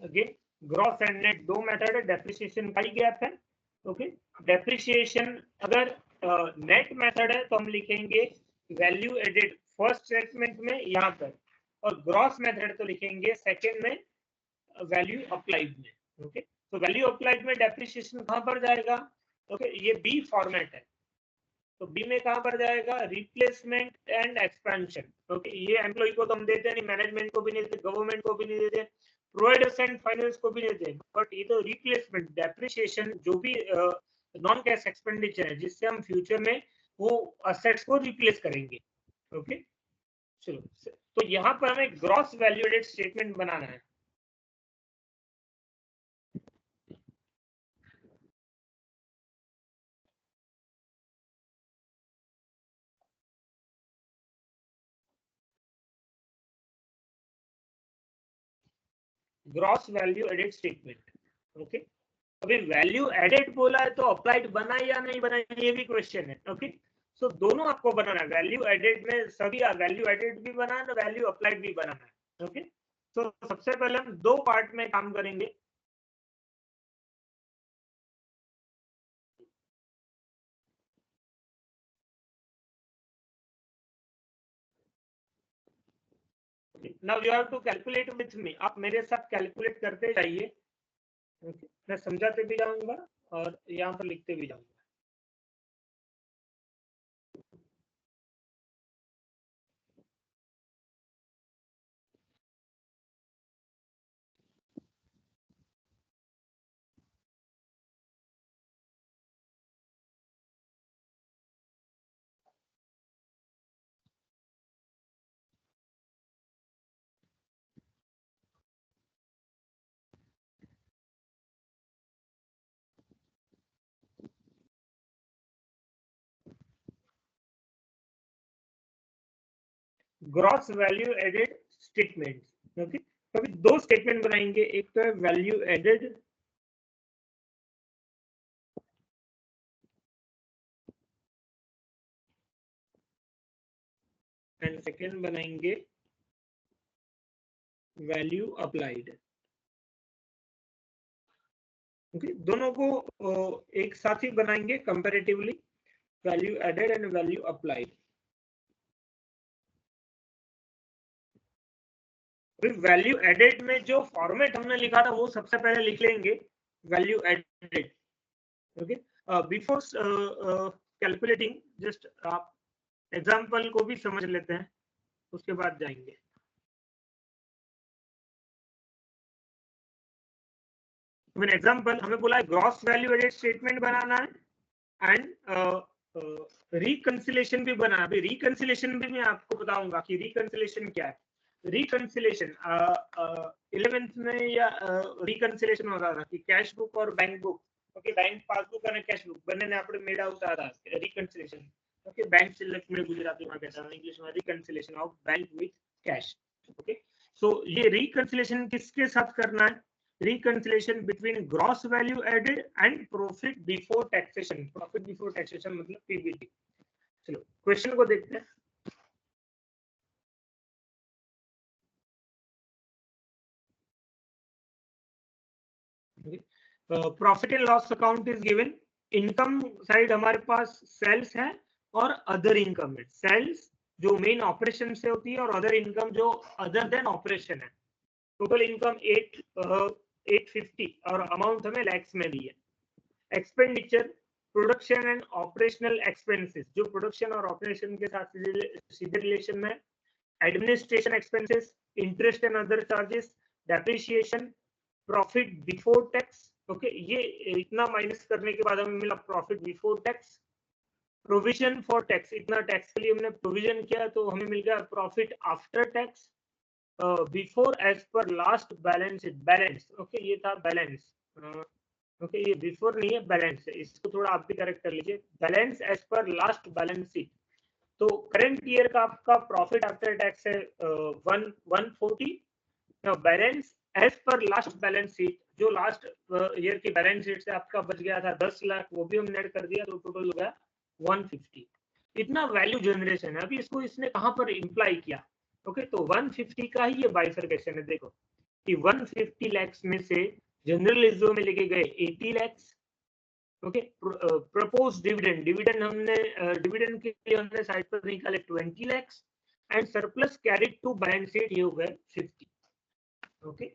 again gross and net दो मेथड है, डेप्रिसिएशन का ही गैप है। ओके, डेप्रिसिएशन अगर नेट मेथड है तो हम लिखेंगे वैल्यू एडेड फर्स्ट स्टेटमेंट में यहाँ पर, और ग्रॉस मेथड तो लिखेंगे सेकंड में वैल्यू अप्लाइड में। ओके, तो वैल्यू अप्लाइड में डेप्रिसिएशन कहां पर जाएगा? ओके, ये बी फॉर्मेट है तो बी में कहां पर जाएगा? Replacement and expansion. ओके, ये एम्प्लॉय को तो हम देते नहीं, मैनेजमेंट को भी नहीं देते, गवर्नमेंट को भी नहीं देते, प्रोवाइडर्स एंड फाइनेंस को भी नहीं देते, बट ये तो रिप्लेसमेंट डेप्रिसिएशन जो भी नॉन कैश एक्सपेंडिचर है जिससे हम फ्यूचर में वो असेट्स को रिप्लेस करेंगे। ओके, चलो, तो यहाँ पर हमें ग्रॉस वैल्यू एडेड स्टेटमेंट बनाना है। Gross value added statement. Okay, अभी वैल्यू एडेड बोला है तो अप्लाइड बना या नहीं बना ये भी क्वेश्चन है। ओके, सो दोनों आपको बनाना है, वैल्यू एडेड में सभी वैल्यू एडेड भी बनाना है, वैल्यू अप्लाइड भी बनाना है। ओके, तो सबसे पहले हम दो पार्ट में काम करेंगे। Now you have to calculate with me, आप मेरे साथ कैलकुलेट करते जाइए। ओके, मैं समझाते भी जाऊंगा और यहाँ पर लिखते भी जाऊंगा। Gross value added statement. Okay, अभी दो स्टेटमेंट बनाएंगे, एक तो है वैल्यू एडेड एंड सेकेंड बनाएंगे वैल्यू अप्लाइड। ओके, दोनों को एक साथ ही बनाएंगे comparatively, value added and value applied. Value added में जो फॉर्मेट हमने लिखा था वो सबसे पहले लिख लेंगे, value added. Okay, before calculating just आप एग्जांपल को भी समझ लेते हैं, उसके बाद जाएंगे। एग्जांपल हमें बोला है ग्रॉस वैल्यू एडेड स्टेटमेंट बनाना है एंड रिकंसिलेशन भी बनाना। अभी रिकंसिलेशन भी मैं आपको बताऊंगा कि रिकंसिलेशन क्या है। रिकंसिलेशन 11th में या रिकंसिलेशन होता था कि कैश बुक और bank book, okay, bank passbook અને कैश बुक બંનેને આપણે મેળવતા હતા रिकंसिलेशन। ओके, बैंक सिलेक्ट में गुजरातीમાં કહેતા હતા, इंग्लिशમાં reconciliation of bank with cash. Okay, so ये रिकंसिलेशन किसके साथ करना है? Reconciliation between gross value added and profit before taxation. Profit before taxation मतलब पीबीटी। चलो क्वेश्चन को देखते हैं। Profit and loss account is given. Income side हमारे पास सेल्स है और अदर इनकम है। सेल्स जो मेन ऑपरेशन से होती है और अदर इनकम जो अदर देन ऑपरेशन है। टोटल इनकम 850 और अमाउंट हमें लैक्स में दी है। Expenditure production and operational expenses, जो प्रोडक्शन और ऑपरेशन के साथ सीधे रिलेशन में। Administration expenses, interest and other charges, depreciation, profit before tax. Okay, ये इतना माइनस करने के बाद हमें मिला profit before tax. Provision for tax, इतना टैक्स के लिए हमने प्रोविजन किया तो हमें मिल गया profit after tax. Before as per last balance sheet, balance, okay, ये था बैलेंस। ओके, ये बिफोर नहीं है, बैलेंस है, इसको थोड़ा आप भी करेक्ट कर लीजिए। Balance as per last balance sheet. तो करंट ईयर का आपका प्रॉफिट आफ्टर टैक्स है 140। Balance as per last balance sheet, जो लास्ट ईयर की बैलेंस शीट से आपका बच गया था 10 लाख, वो भी हमने ऐड कर दिया तो टोटल हो गया 150। इतना वैल्यू जनरेशन है। अभी इसको इसने कहां पर इंप्लाई किया? ओके, तो 150 का ही ये बाइफरकेशन है। देखो कि 150 लाख में से जनरल में लेके गए 80 lakh. Okay, propose dividend, dividend हमने डिविडेंड के लिए हमने साइड पर निकाले 20 lakh and surplus carried to balance sheet, ये हो गए 50। ओके,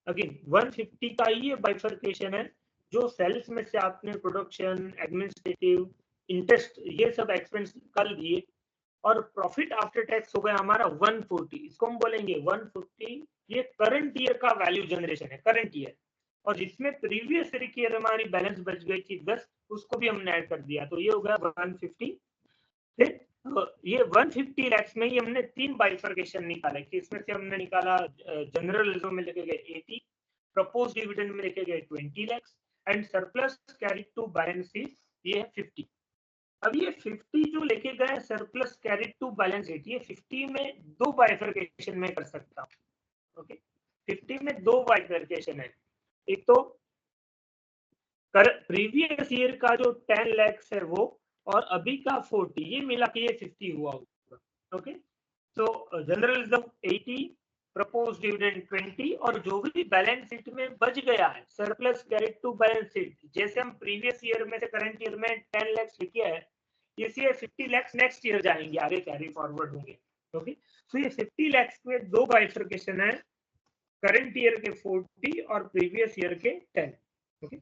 अगेन 150 का ये बाइफरकेशन है। जो सेल्स में से आपने प्रोडक्शन, एडमिनिस्ट्रेटिव, इंटरेस्ट, ये सब एक्सपेंस कर दिए और प्रॉफिट आफ्टर टैक्स हो गया हमारा 140। इसको हम बोलेंगे 140, ये करंट ईयर का वैल्यू जनरेशन है, करंट ईयर। और जिसमें प्रीवियस ईयर हमारी बैलेंस बच गई थी 10, उसको भी हमने ऐड कर दिया तो ये हो गया 150। फिर ये 150 लाख में ही हमने तीन बाइफरकेशन निकाले कि इसमें से हमने निकाला जनरल रिजर्व में लेके गए 80, प्रपोज डिविडेंड में लेके गए 20 lakh and surplus carry to balance sheet, ये है 50। अब ये 50 जो लेके गए surplus carry to balance sheet, ये 50 में दो बाइफरकेशन में कर सकता हूं। ओके, 50 में दो बाइफरकेशन है। एक तो प्रीवियस ईयर का जो 10 लाख है वो, और अभी का 40, ये मिला के ये 50 हुआ होगा। ओके, तो जनरल रिजर्व 80, प्रपोज डिविडेंड 20 और जो भी बैलेंस शीट में बच गया है surplus carried to balance sheet, जैसे हम प्रीवियस ईयर में से करंट ईयर में 10 लाख लिखे है, इसलिए 50 लाख नेक्स्ट ईयर जाएंगे, आगे कैरी फॉरवर्ड होंगे। ओके, तो ये 50 लाख में दो बाइफरकेशन है, करंट ईयर के 40 और प्रीवियस ईयर के 10। ओके,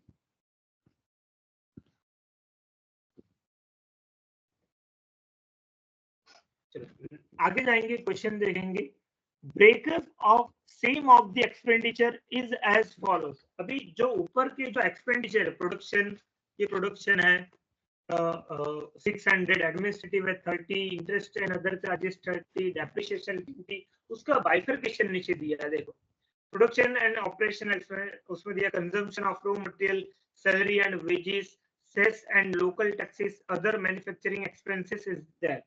आगे जाएंगे, क्वेश्चन देखेंगे। Breakup of same of the expenditure is as follows. अभी जो ऊपर के जो एक्सपेंडिचर प्रोडक्शन, ये प्रोडक्शन है 600, एडमिनिस्ट्रेटिव है 30, interest and other charges 30, depreciation 20, उसका बाइफरकेशन नीचे दिया है। देखो प्रोडक्शन एंड ऑपरेशन उसमें दिया consumption of raw material, salary and wages, cess and local taxes, other manufacturing expenses is there.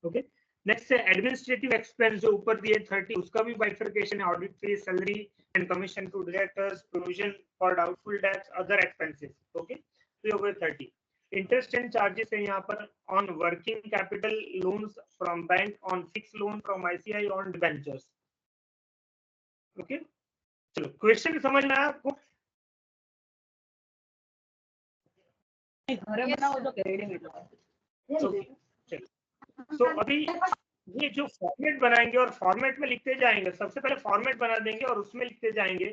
Okay, next है एडमिनिस्ट्रेटिव एक्सपेंस जो ऊपर दिए 30, उसका भी बाइफर्केशन है, audit fees, salary and commission to directors, provision for doubtful debts, other expenses. Okay, तो ये हो गए 30। इंटरेस्ट एंड चार्जेस है यहाँ पर on working capital loans from bank, on fix loan from ICI, on debentures. Okay, चलो question समझ में आया आपको? घरे बनाओ तो क्रेडिट तो अभी ये जो फॉर्मेट बनाएंगे और फॉर्मेट में लिखते जाएंगे, सबसे पहले फॉर्मेट बना देंगे और उसमें लिखते जाएंगे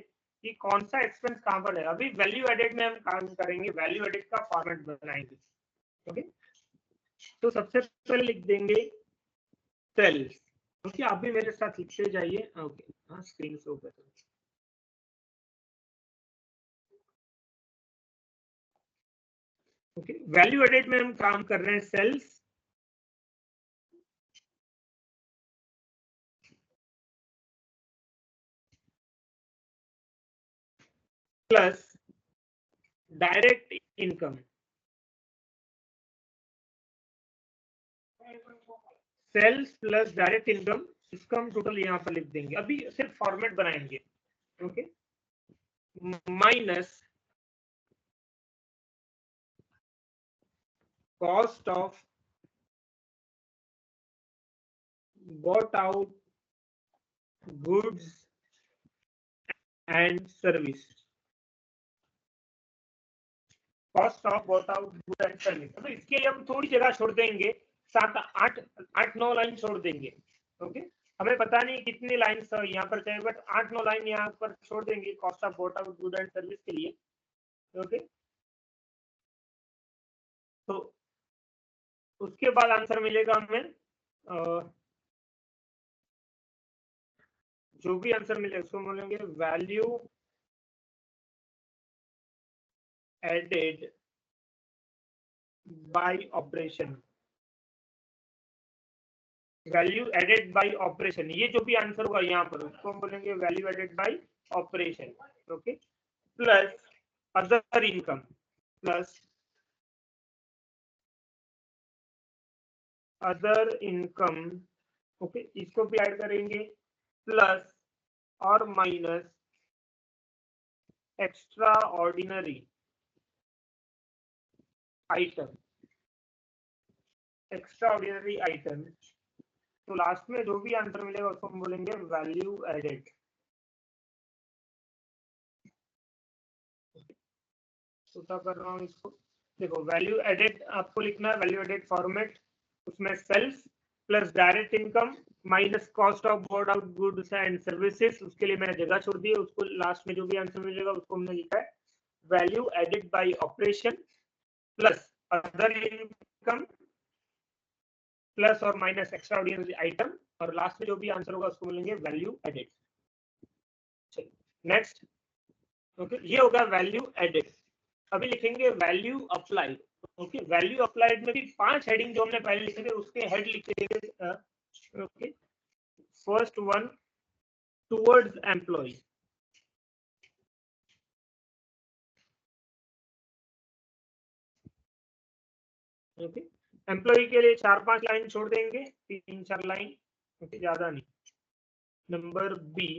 कि कौन सा एक्सपेंस कहां पर है। अभी वैल्यू एडेड में हम काम करेंगे, वैल्यू एडेड का फॉर्मेट बनाएंगे। ओके, तो सबसे पहले लिख देंगे सेल्स। ओके, आप भी मेरे साथ लिखते जाइए। ओके, हाँ स्क्रीन शो कर। ओके, वैल्यू एडेड में हम काम कर रहे हैं sales plus direct income, sales plus direct income, इसका हम टोटल यहाँ पर लिख देंगे। अभी सिर्फ फॉर्मेट बनाएंगे। Okay, minus cost of bought out goods and service, cost of bought out goods and service। तो इसके लिए हम थोड़ी जगह छोड़ देंगे, 7-8-9 लाइन छोड़ देंगे। ओके, हमें पता नहीं कितनी लाइन यहाँ पर चाहिए, बट 8-9 लाइन यहाँ पर छोड़ देंगे cost of bought out goods and service के लिए। ओके, तो उसके बाद आंसर मिलेगा हमें, जो भी आंसर मिलेगा उसको बोलेंगे value added by operation. Value added by operation, ये जो भी आंसर होगा यहाँ पर उसको हम बोलेंगे value added by operation. Okay, plus other income, plus other income. Okay, इसको भी ऐड करेंगे, प्लस और minus extraordinary item, extraordinary item. तो लास्ट में जो भी आंसर मिलेगा उसको हम बोलेंगे वैल्यू एडेड। छोटा कर रहा हूँ इसको, देखो वैल्यू एडेड आपको लिखना है, वैल्यू एडेड फॉर्मेट, उसमें sales plus direct income minus cost of bought out goods and services, उसके लिए मैंने जगह छोड़ दी है, उसको लास्ट में जो भी आंसर मिलेगा उसको हमने लिखा है value added by operation plus other income plus और माइनस एक्स्ट्रा ऑर्डिनरी आइटम, और लास्ट में जो भी आंसर होगा उसको बोलेंगे वैल्यू एडेड। नेक्स्ट, ओके, ये होगा वैल्यू एडेड। अभी लिखेंगे value applied. Okay, value applied में भी 5 हेडिंग जो हमने पहले लिखे थे उसके हेड लिखेंगे। Okay, first one towards employee, okay, employee के लिए 4-5 लाइन छोड़ देंगे, 3-4 लाइन, ओके, ज्यादा नहीं। Number be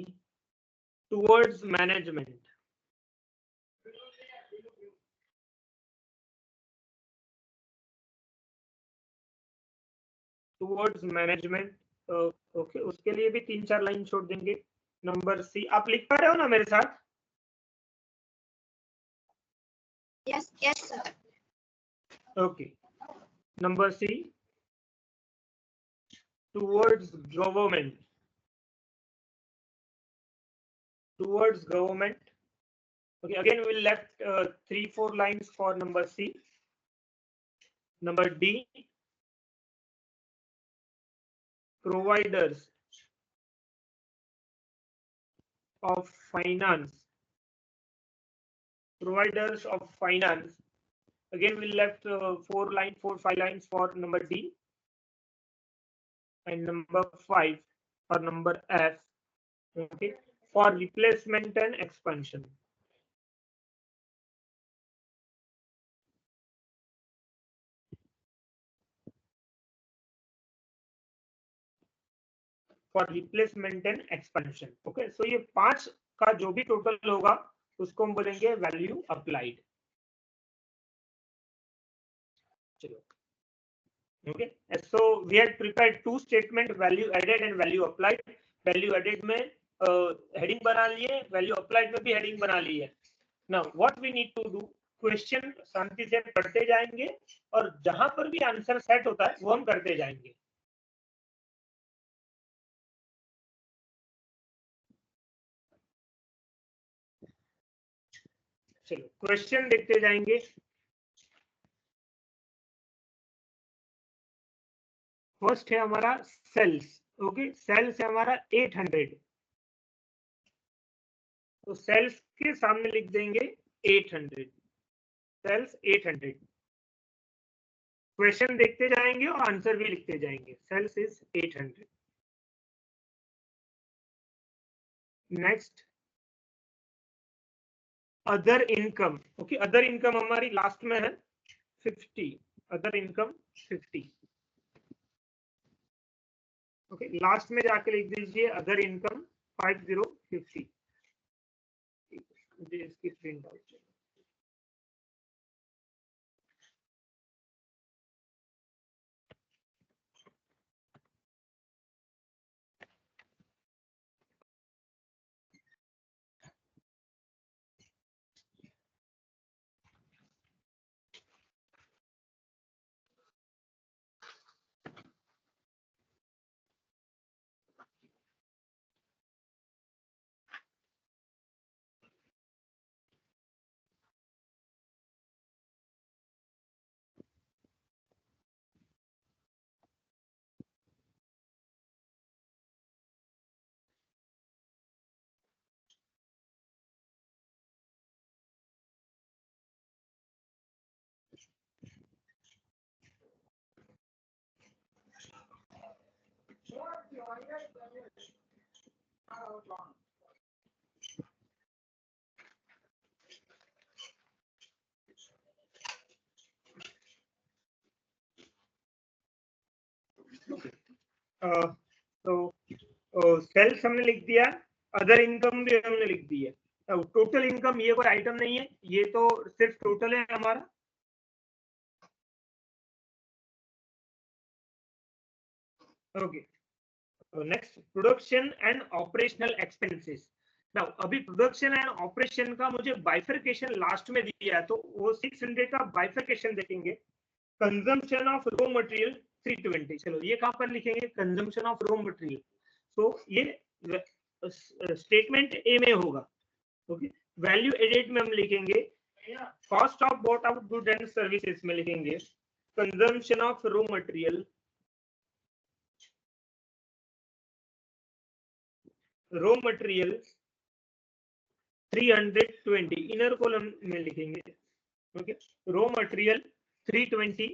towards management, towards management, okay, उसके लिए भी 3-4 लाइन छोड़ देंगे। नंबर सी, आप लिख पा रहे हो ना मेरे साथ? Yes, yes, sir. Okay, number C towards government, towards government. Okay, again we will left 3-4 lines for number C. Number D, providers of finance, providers of finance. Again we left 4-5 lines for number D, and number 5 for number F. Okay, for replacement and expansion. For replacement and expansion. Okay, so ये 5 का जो भी total होगा उसको हम बोलेंगे value applied. चलो, okay, so we had prepared 2 statement, value added and value applied. Value added में हेडिंग बना लिए, वैल्यू अप्लाइड में भी हेडिंग बना ली है। Now what we need to do, question शांति से पढ़ते जाएंगे और जहां पर भी आंसर सेट होता है वो हम करते जाएंगे। चलो क्वेश्चन देखते जाएंगे। फर्स्ट है हमारा सेल्स। ओके, सेल्स है हमारा 800, तो सेल्स के सामने लिख देंगे 800, सेल्स 800। क्वेश्चन देखते जाएंगे और आंसर भी लिखते जाएंगे। Sales is 800। Next other income. Okay, other income हमारी लास्ट में है 50, अदर इनकम 50। ओके, लास्ट में जाके लिख दीजिए अदर इनकम 5050। मुझे इसकी प्रिंट आउट चाहिए। तो सेल्स हमने लिख दिया, अदर इनकम भी हमने लिख दी है। टोटल इनकम ये कोई आइटम नहीं है, ये तो सिर्फ टोटल है हमारा। Okay, next production and operational expenses. Now अभी प्रोडक्शन एंड ऑपरेशन का मुझे बाइफरकेशन लास्ट में दिया है, तो वो 600 का बाइफरकेशन देखेंगे। Consumption of raw material 320। चलो ये कहां पर लिखेंगे, कंजम्पशन ऑफ रॉ मटेरियल। तो ये स्टेटमेंट ए में होगा। ओके, वैल्यू एडेड में हम लिखेंगे cost of bought out good and services में लिखेंगे consumption of raw material, raw material 320 inner column में लिखेंगे। Okay, raw material 320,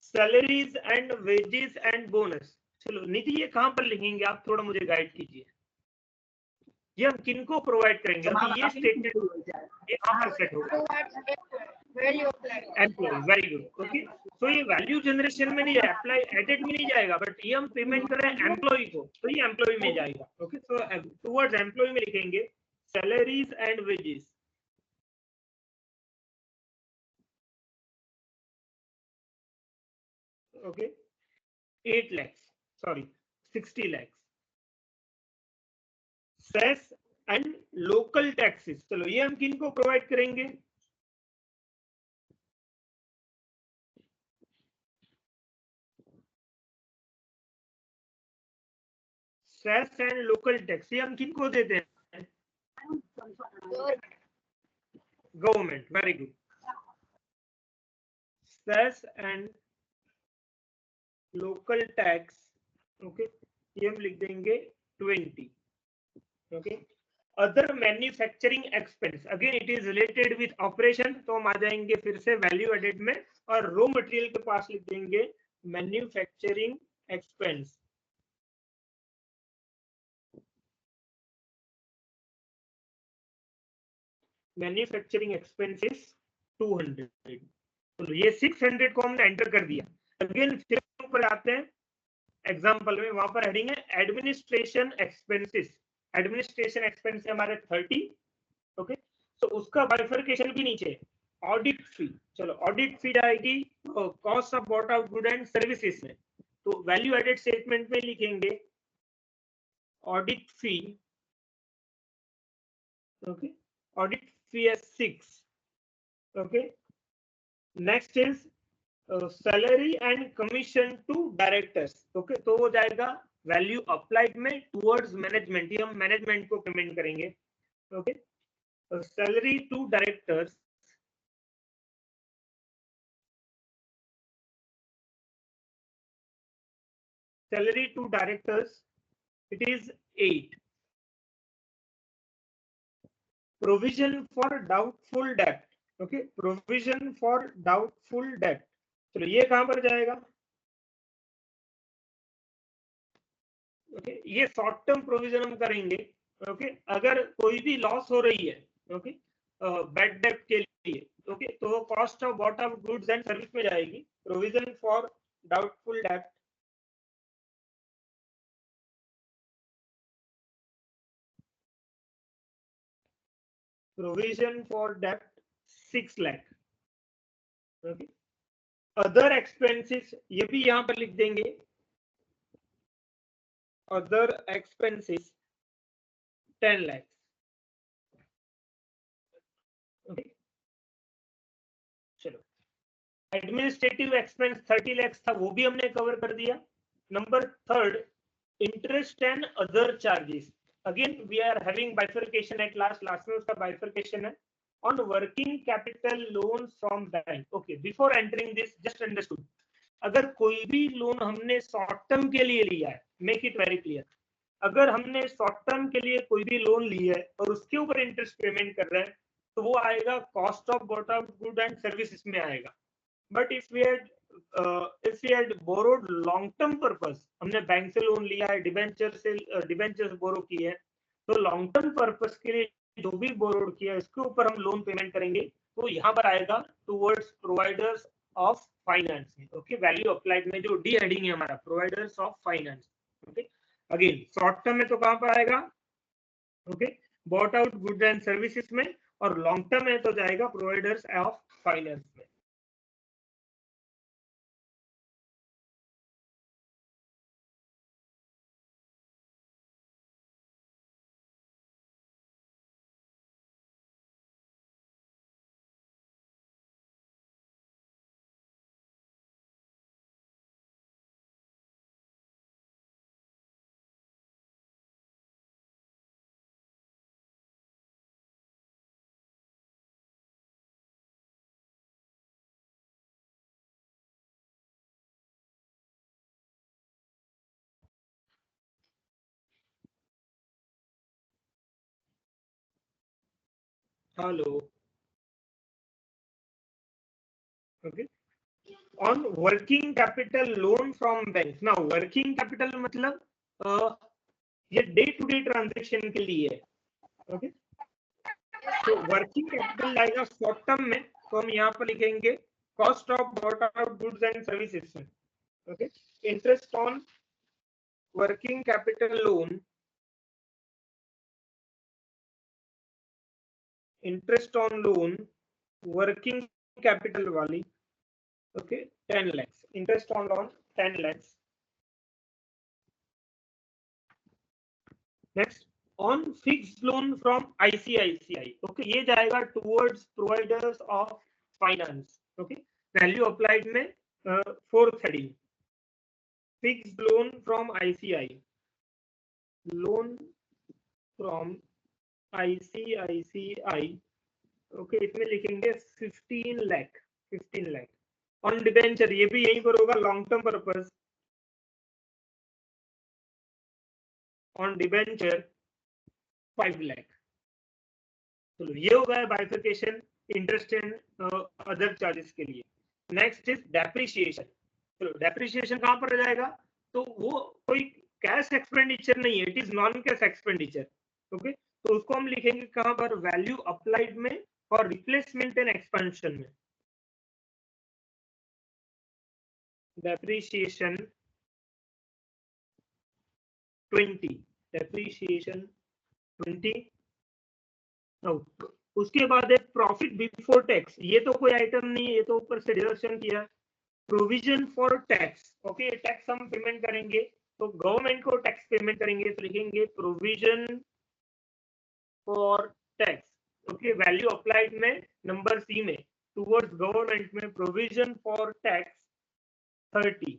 salaries and wages and bonus. चलो निधि ये कहां पर लिखेंगे, आप थोड़ा मुझे गाइड कीजिए। ये हम किनको प्रोवाइड करेंगे, अभी ये स्टेटमेंट ये कहां पर सेट होगा, value applied. Employee. Very good. Okay, तो ये वैल्यू जनरेशन में नहीं जाएगा, अप्लाई एडेड में नहीं जाएगा, बट ये हम पेमेंट कर रहे हैं एम्प्लॉय को, तो ये एम्प्लॉय में जाएगा। ओके, तो टुवर्ड्स एम्प्लॉय में लिखेंगे salaries and wages. Okay, 8 lakhs, sorry 60 lakhs। Cess and local taxes, चलो ये हम किनको प्रोवाइड करेंगे, सेस एंड लोकल टैक्स, ये हम किनको देते हैं, government. Very good, cess and local tax. Okay, ये हम लिख देंगे 20। Okay, other manufacturing expense, again it is related with operation, तो हम आ जाएंगे फिर से वैल्यू एडेड में और रॉ मटेरियल के पास लिख देंगे मैन्युफैक्चरिंग एक्सपेंस। Manufacturing expenses 200। तो ये 600 को हमने एंटर कर दिया। अगेन फिर ऊपर आते हैं, एग्जाम्पल में वहां पर हेडिंग है एडमिनिस्ट्रेशन एक्सपेंसेस, एडमिनिस्ट्रेशन एक्सपेंस हमारे 30, ओके। तो उसका बाइफरकेशन भी नीचे ऑडिट फी, चलो ऑडिट फी जाएगी cost of bought out good and services में, तो वैल्यू एडेड स्टेटमेंट में लिखेंगे audit fee, okay, audit fee है 6, okay. Next is salary and commission to directors, okay, तो वो जाएगा वैल्यू अप्लाइड में टुवर्ड्स मैनेजमेंट, ये हम मैनेजमेंट को पेमेंट करेंगे, okay. Salary to directors, salary to directors, it is 8. Provision for doubtful debt, okay, provision for doubtful debt, चलो ये कहां पर जाएगा, ओके, ये शॉर्ट टर्म प्रोविजन हम करेंगे, ओके। अगर कोई भी लॉस हो रही है, ओके, बैड डेट के लिए, ओके, तो वो cost of bought of goods and service में जाएगी, provision for doubtful debt, provision for debt 6 lakh, okay. Other expenses ये भी यहां पर लिख देंगे, अदर एक्सपेंसेस 10 lakhs, ओके। चलो एडमिनिस्ट्रेटिव एक्सपेंस 30 lakhs था, वो भी हमने कवर कर दिया। Number third, interest and other charges, again we are having bifurcation at last में उसका बाइफरकेशन है on working capital loan from bank, okay. Before entering this just understood, अगर कोई भी लोन हमने शॉर्ट टर्म के लिए लिया है, मेक इट वेरी क्लियर, अगर हमने शॉर्ट टर्म के लिए कोई भी लोन लिया है और उसके ऊपर इंटरेस्ट पेमेंट कर रहे हैं, तो वो आएगा cost of bought out good and services में आएगा। But if we had borrowed long term purpose, हमने बैंक से लोन लिया है, डिबेंचर बोरो की है, तो लॉन्ग टर्म पर्पस के लिए जो भी बोरोड किया है उसके ऊपर हम लोन पेमेंट करेंगे, तो यहाँ पर आएगा towards providers of finance, okay. Value applied में जो डी हेडिंग है हमारा providers of finance, okay. Again short term में तो कहां पर आएगा, okay, bought out goods and services में, और लॉन्ग टर्म में तो जाएगा प्रोवाइडर्स ऑफ फाइनेंस में। Hello, okay. On working capital loan from bank, ना वर्किंग कैपिटल मतलब ये डे टू डे ट्रांजेक्शन के लिए है, ओके। तो वर्किंग कैपिटल आएगा शॉर्ट टर्म में, तो हम यहाँ पर लिखेंगे cost of bought out goods and services में, okay. Interest on working capital loan, interest on loan working capital वाली, okay, 10 lakhs, interest on loan 10 lakhs। Next, on fixed loan from ICICI, okay, ये जाएगा towards providers of finance, okay. Value applied में 4th heading, fixed loan from ICI, loan from ICICI, okay, इसमें लिखेंगे 15 lakh, 15 lakh. On debenture, ये भी यहीं पर होगा long term purpose, on debenture 5 lakh. चलो ये हो गया बाइफिकेशन इंटरेस्ट एंड अदर चार्जेस के लिए। नेक्स्ट इज डेप्रिसिएशन, चलो डेप्रिसिएशन कहां पर जाएगा, तो वो कोई कैश एक्सपेंडिचर नहीं है, it is non cash expenditure, okay. तो उसको हम लिखेंगे कहां पर, वैल्यू अप्लाइड में और रिप्लेसमेंट एंड एक्सपेंशन में। Depreciation 20, depreciation 20। उसके बाद है प्रॉफिट बिफोर टैक्स, ये तो कोई आइटम नहीं है, ये तो ऊपर से डिडक्शन किया। Provision for tax, okay, tax हम पेमेंट करेंगे तो गवर्नमेंट को टैक्स पेमेंट करेंगे तो लिखेंगे provision for tax, okay. Value applied में नंबर सी में टूवर्ड्स गवर्नमेंट में provision for tax 30,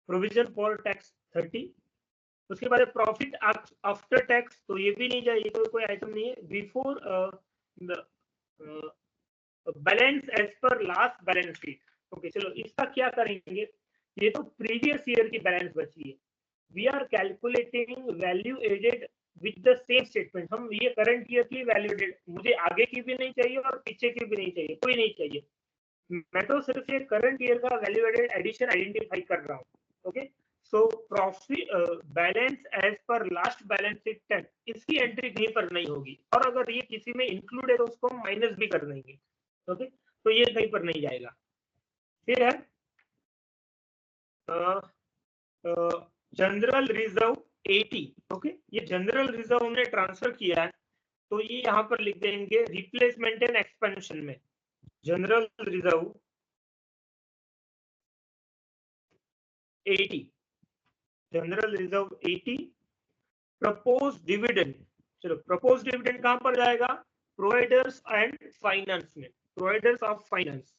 provision for tax 30। उसके बाद प्रॉफिट आफ्टर टैक्स, तो ये भी नहीं जाए, तो कोई आइटम नहीं है। Before balance as per last balance sheet, okay. चलो इसका क्या करेंगे, ये तो प्रीवियस ईयर की बैलेंस बची है। We are calculating value added with the same statement. हम ये करंट ईयर की वैल्यू एडेड, मुझे आगे की भी नहीं चाहिए और पीछे की भी नहीं चाहिए, कोई नहीं चाहिए। मैं तो सिर्फ ये करंट ईयर का वैल्यू एडेड एडिशन आइडेंटिफाई कर रहा हूँ, okay. So profit balance as per last balance sheet 10, इसकी एंट्री कहीं पर नहीं होगी, और अगर ये किसी में इंक्लूड है तो उसको हम माइनस भी कर देंगे, ओके। तो ये कहीं पर नहीं जाएगा। फिर है जनरल रिजर्व 80, ओके। ये जनरल रिजर्व हमने ट्रांसफर किया है, तो ये यहाँ पर लिख देंगे रिप्लेसमेंट एंड एक्सपेंशन में। General reserve 80, general reserve 80। Propose dividend, चलो प्रपोज डिविडेंड कहां पर जाएगा, प्रोवाइडर्स एंड फाइनेंस में, providers of finance.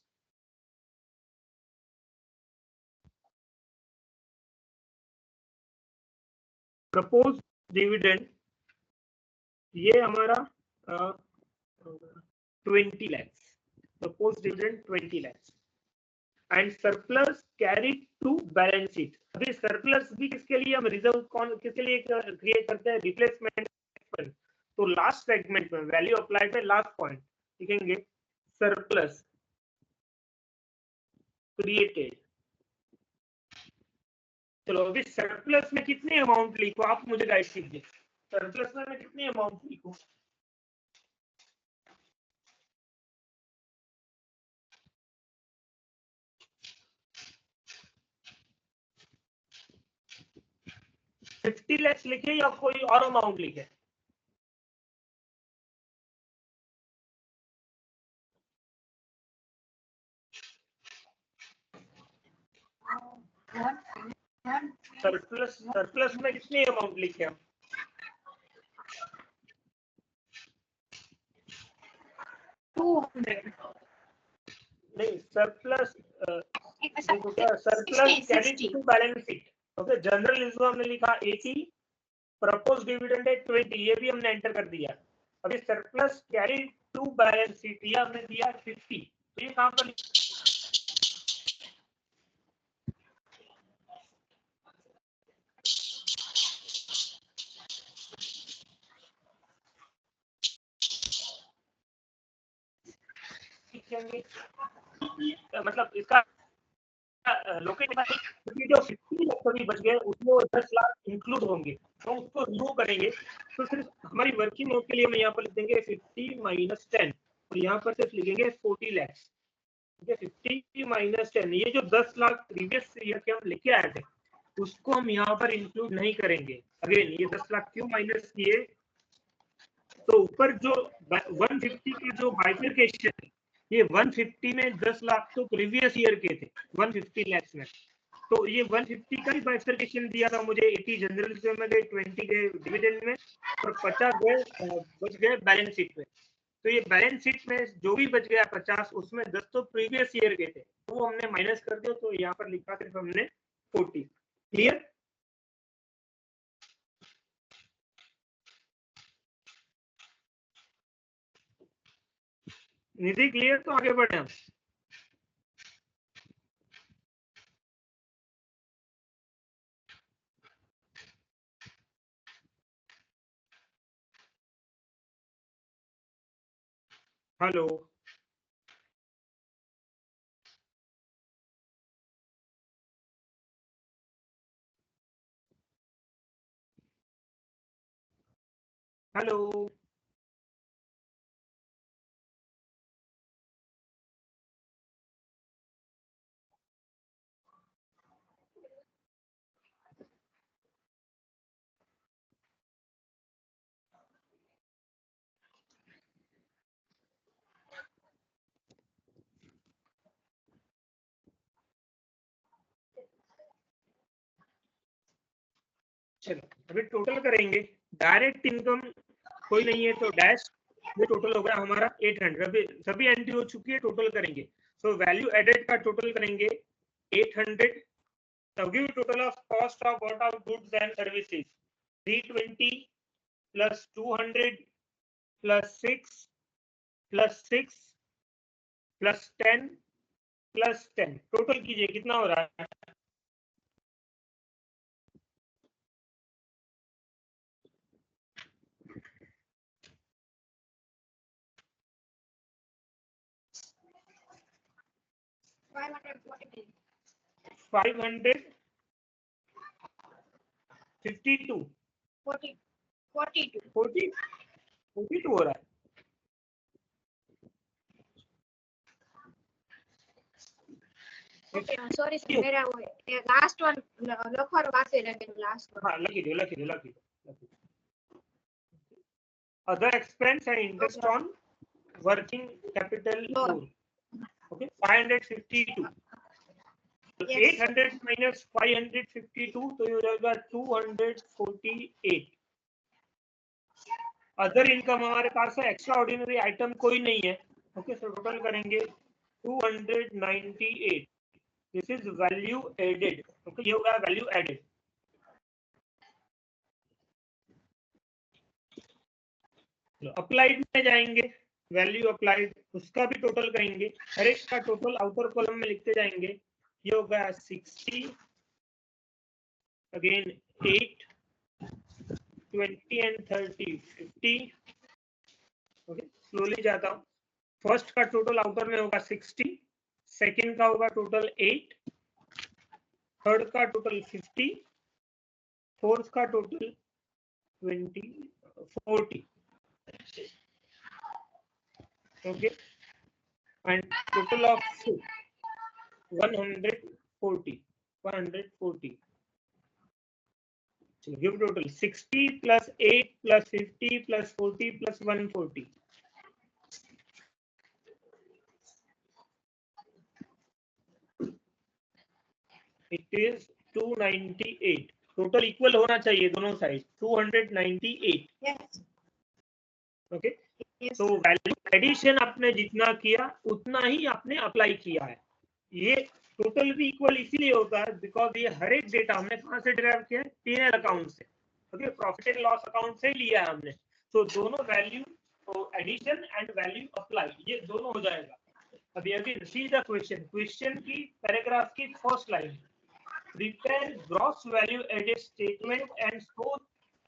Propose dividend ये हमारा 20 lakhs, propose dividend 20 lakhs। And surplus carried to balance sheet. अभी सरप्लस भी किसके लिए हम रिजर्व कौन किसके लिए क्रिएट करते हैं, रिप्लेसमेंट। तो लास्ट सेगमेंट में वैल्यू अप्लाई पे लास्ट पॉइंट लिखेंगे सरप्लस क्रिएटेड। चलो अभी सरप्लस में कितने अमाउंट लिखो, आप मुझे गाइड कीजिए। सरप्लस में मैं कितने अमाउंट लिखूं, $50 lakhs लिखे या कोई और अमाउंट लिखे। सरप्लस में कितने अमाउंट लिखे हम, 200 नहीं surplus surplus carry to balance sheet, okay. General reserve हमने लिखा 80, प्रपोज डिविडेंड है 20, ये भी हमने एंटर कर दिया। अभी surplus carry to balance sheet ये हमने दिया 50, तो ये कहां पर लिखेंगे, मतलब इसका लोकेट जो 50 लाख अभी बच गए उसमें 10 लाख इंक्लूड होंगे, तो उसको रिमूव करेंगे। तो सिर्फ हमारी वर्किंग नोट के लिए हम यहाँ पर लिख देंगे 50 माइनस 10, और यहाँ पर सिर्फ लिखेंगे 40 lakhs, ठीक है। 50 माइनस 10, ये जो 10 लाख प्रीवियस ईयर के हम लेके आए थे उसको हम यहाँ पर इंक्लूड नहीं करेंगे। अगेन ये 10 लाख क्यों माइनस किए, तो ऊपर जो 150 की जो बाइफिकेशन है, ये 150 में 10 लाख तो प्रीवियस ईयर के थे 150 lakhs में, तो ये 150 का ही बाइफिकेशन दिया था मुझे। 80 जनरल रिजर्व में गए, 20 गए डिविडेंड में, और 50 गए बच गए बैलेंस शीट में। तो ये बैलेंस शीट में जो भी बच गया 50, उसमें 10 तो प्रीवियस ईयर के थे, वो हमने माइनस कर दिया, तो यहाँ पर लिखा सिर्फ हमने 40। क्लियर, निधि क्लियर, तो आगे बढ़े हम। हेलो, हेलो, चलो अभी टोटल करेंगे। डायरेक्ट इनकम कोई नहीं है तो डैश, ये टोटल हो गया हमारा 800। अभी सभी एंट्री हो चुकी है, टोटल करेंगे। सो वैल्यू एडेड का टोटल करेंगे 800। Now give total of cost of bought out goods and services 320 plus 200 plus 6 plus 6 plus 10 plus 10। Total कीजिए कितना हो रहा है? फाइव हंड्रेड 52 42 हो रहा है। सॉरी सर, मेरा वो लास्ट वन लखवार बाकी रह गया। लास्ट वन हाँ लखी दो। Other expense and interest on working capital loan. Okay 552। तो 800 माइनस 552 तो ये हो जाएगा 248। अदर इनकम हमारे पास है, एक्स्ट्रा ऑर्डिनरी आइटम कोई नहीं है। ओके सो टोटल करेंगे 298। This is value added. Okay ये होगा वैल्यू एडेड। अप्लाइड में जाएंगे, वैल्यू अप्लाइड उसका भी टोटल करेंगे। हर एक का टोटल आउटर कॉलम में लिखते जाएंगे। ये होगा 60 अगेन 8 20 एंड 30 50। ओके स्लोली जाता हूँ। फर्स्ट का टोटल आउटर में होगा 60, सेकंड का होगा टोटल 8, थर्ड का टोटल 50, फोर्थ का total 40। okay and total of 140 so give total 60 plus 8 plus 50 plus 40 plus 140। it is 298। Total equal होना चाहिए दोनों साइड 298। यस ओके तो वैल्यू एडिशन आपने जितना किया उतना ही आपने अप्लाई किया है। ये टोटल भी इक्वल इसीलिए होता है बिकॉज ये हर एक डेटा हमने कहां से डिराइव किया है? P&L अकाउंट से। Okay profit and loss account से लिया है हमने। तो दोनों value addition and value apply ये दोनों हो जाएगा। अभी सी द क्वेश्चन की पैराग्राफ की first line, prepare gross value added statement and show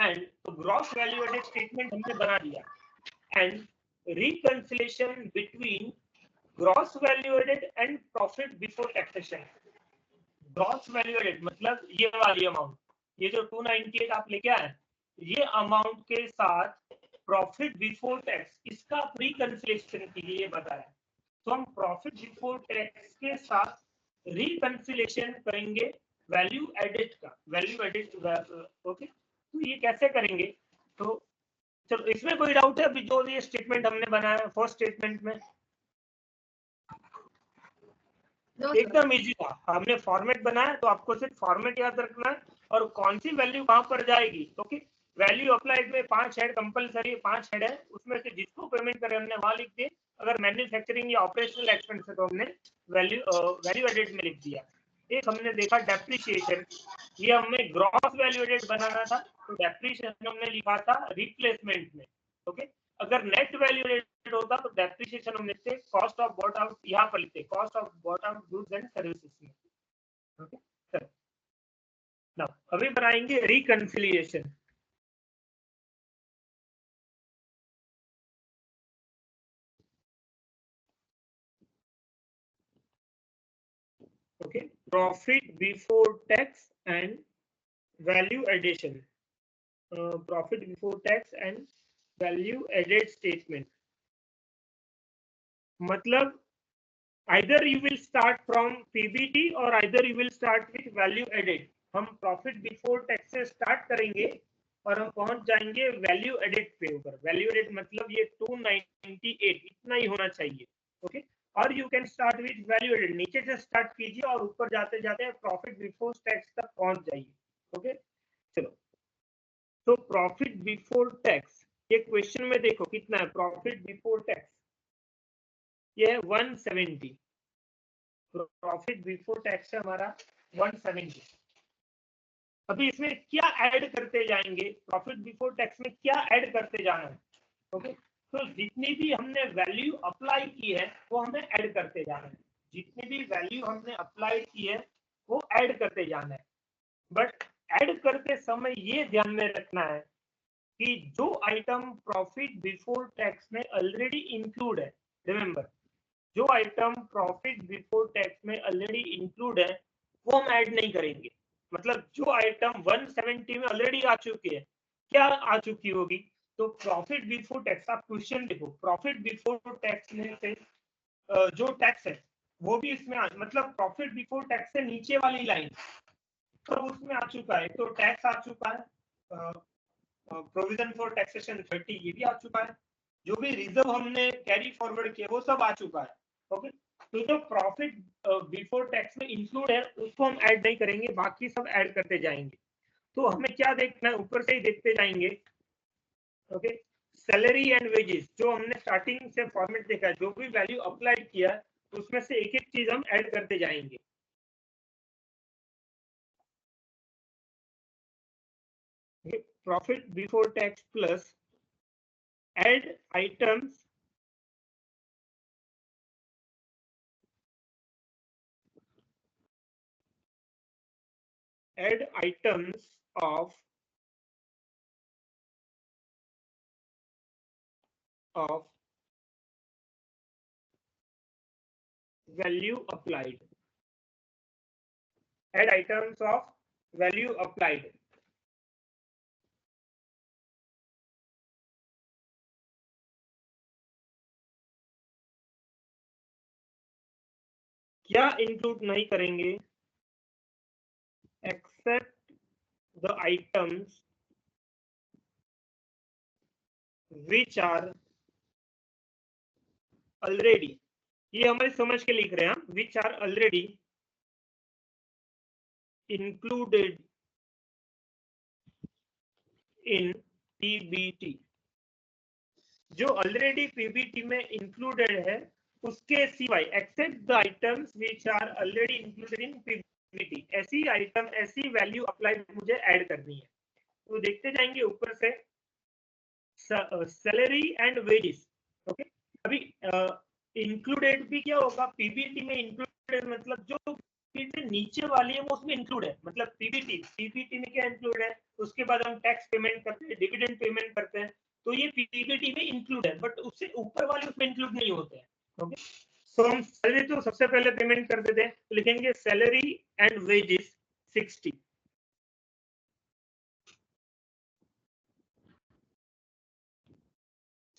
and तो gross value added statement हमने बना दिया and reconciliation between gross value added and profit before taxation। gross value added मतलब ये वाली amount, ये जो 298 आप लेके आए ये अमाउंट के साथ प्रॉफिट बिफोर टैक्स इसका रिकंसिलिएशन के लिए बताया। तो हम प्रॉफिट बिफोर टैक्स के साथ रिकंसिलिएशन करेंगे वैल्यू एडेड का। वैल्यू एडेड ओके तो ये कैसे करेंगे? तो चलो इसमें कोई डाउट है? अभी जो ये स्टेटमेंट हमने बनाया फर्स्ट स्टेटमेंट में एकदम इजी था। हमने फॉर्मेट बनाया तो आपको सिर्फ फॉर्मेट याद रखना है और कौन सी वैल्यू कहां पर जाएगी। ओके वैल्यू अप्लाइड में 5 हेड कंपलसरी 5 हेड है, उसमें से जिसको पेमेंट करें हमने वहां लिख दिए। अगर मैन्युफैक्चरिंग या ऑपरेशनल एक्सपेंस है तो हमने वैल्यू एडेड में लिख दिया। एक हमने देखा डेप्रिसिएशन, ये हमें ग्रॉस वैल्यू एडेड बनाना था तो डेप्रिसिएशन हमने लिखा था रिप्लेसमेंट में। ओके अगर नेट वैल्यू एडेड होता तो डेप्रिसिएशन हम लिखते कॉस्ट ऑफ बॉट आउट, यहाँ पर लिखते cost of bought out goods and services में। ओके चलो नाउ अभी बनाएंगे reconciliation. okay profit before tax and value addition, profit before tax and value added statement मतलब either you will start from PBT or either you will start with value added। हम profit before tax से start करेंगे और हम पहुंच जाएंगे value added पे ऊपर। वैल्यू एडेड मतलब ये 298 इतना ही होना चाहिए। ओके और you can start with value added, नीचे से स्टार्ट कीजिए और ऊपर जाते जाते प्रॉफिट बिफोर टैक्स तक पहुंच जाइए। ओके चलो तो प्रॉफिट बिफोर टैक्स, ये क्वेश्चन में देखो कितना है प्रॉफिट बिफोर टैक्स, ये है 170। प्रॉफिट बिफोर टैक्स है हमारा 170। अभी इसमें क्या ऐड करते जाएंगे, प्रॉफिट बिफोर टैक्स में क्या ऐड करते जाना है, ओके। तो जितनी भी हमने वैल्यू अप्लाई की है वो हमें ऐड करते जाना है, जितनी भी वैल्यू हमने अप्लाई की है वो ऐड करते जाना है। बट ऐड करते समय ये ध्यान में रखना है कि जो आइटम प्रॉफिट बिफोर टैक्स में ऑलरेडी इंक्लूड है, रिमेंबर जो आइटम प्रॉफिट बिफोर टैक्स में ऑलरेडी इंक्लूड है वो हम ऐड नहीं करेंगे। मतलब जो आइटम 170 में ऑलरेडी आ चुकी है, क्या आ चुकी होगी, तो प्रॉफिट बिफोर टैक्स, आप क्वेश्चन देखो, प्रॉफिट बिफोर टैक्स में से जो टैक्स है वो भी इसमें मतलब प्रॉफिट बिफोर टैक्स से नीचे वाली लाइन तो उसमें आ चुका है, तो टैक्स आ चुका है, प्रोविजन फॉर टैक्सेशन 30 ये भी आ चुका है, जो भी रिजर्व हमने कैरी फॉरवर्ड किया वो सब आ चुका है, ओके। तो जो प्रॉफिट बिफोर टैक्स में इंक्लूड है उसको हम ऐड नहीं करेंगे, बाकी सब ऐड करते जाएंगे। तो हमें क्या देखना है, ऊपर से ही देखते जाएंगे, ओके। सैलरी एंड वेजेस जो हमने स्टार्टिंग से फॉर्मेट देखा है, जो भी वैल्यू अप्लाइड किया है उसमें से एक एक चीज हम ऐड करते जाएंगे। Profit before tax plus add items of value applied, add items of value applied। क्या इंक्लूड नहीं करेंगे, except the items which are already, ये हमारी समझ के लिख रहे हैं, which are already included in PBT, जो ऑलरेडी पीबीटी में इंक्लूडेड है उसके सिवाय, except the items which are already included in PBT, ऐसी आइटम ऐसी वैल्यू अप्लाई मुझे ऐड करनी है। तो देखते जाएंगे ऊपर से सैलरी एंड वेजेस, ओके। अभी इंक्लूडेड भी क्या होगा, पीबीटी में इंक्लूडेड मतलब जो नीचे वाली है वो उसमें इंक्लूड है, मतलब पीबीटी में क्या इंक्लूड है, उसके बाद हम टैक्स पेमेंट करते हैं, डिविडेंड पेमेंट करते हैं, तो ये पीबीटी में इंक्लूड है, बट उससे ऊपर वाले उसमें इंक्लूड नहीं होते हैं, ओके। सो हम सैलरी तो सबसे पहले पेमेंट कर देते हैं, तो लिखेंगे salary and wages 60,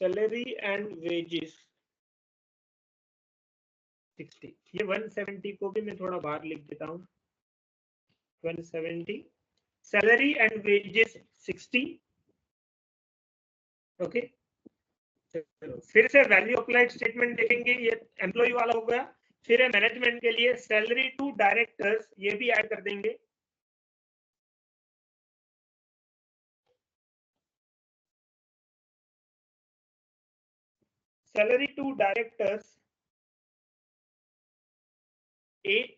salary and wages 60। ये 170 को भी मैं थोड़ा बाहर लिख देता हूँ, 170 सैलरी एंड वेजेस 60, ओके। फिर से वैल्यू अप्लाइड स्टेटमेंट देखेंगे, ये एम्प्लॉय वाला हो गया। फिर है मैनेजमेंट के लिए सैलरी टू डायरेक्टर्स, ये भी ऐड कर देंगे, salary to directors 8,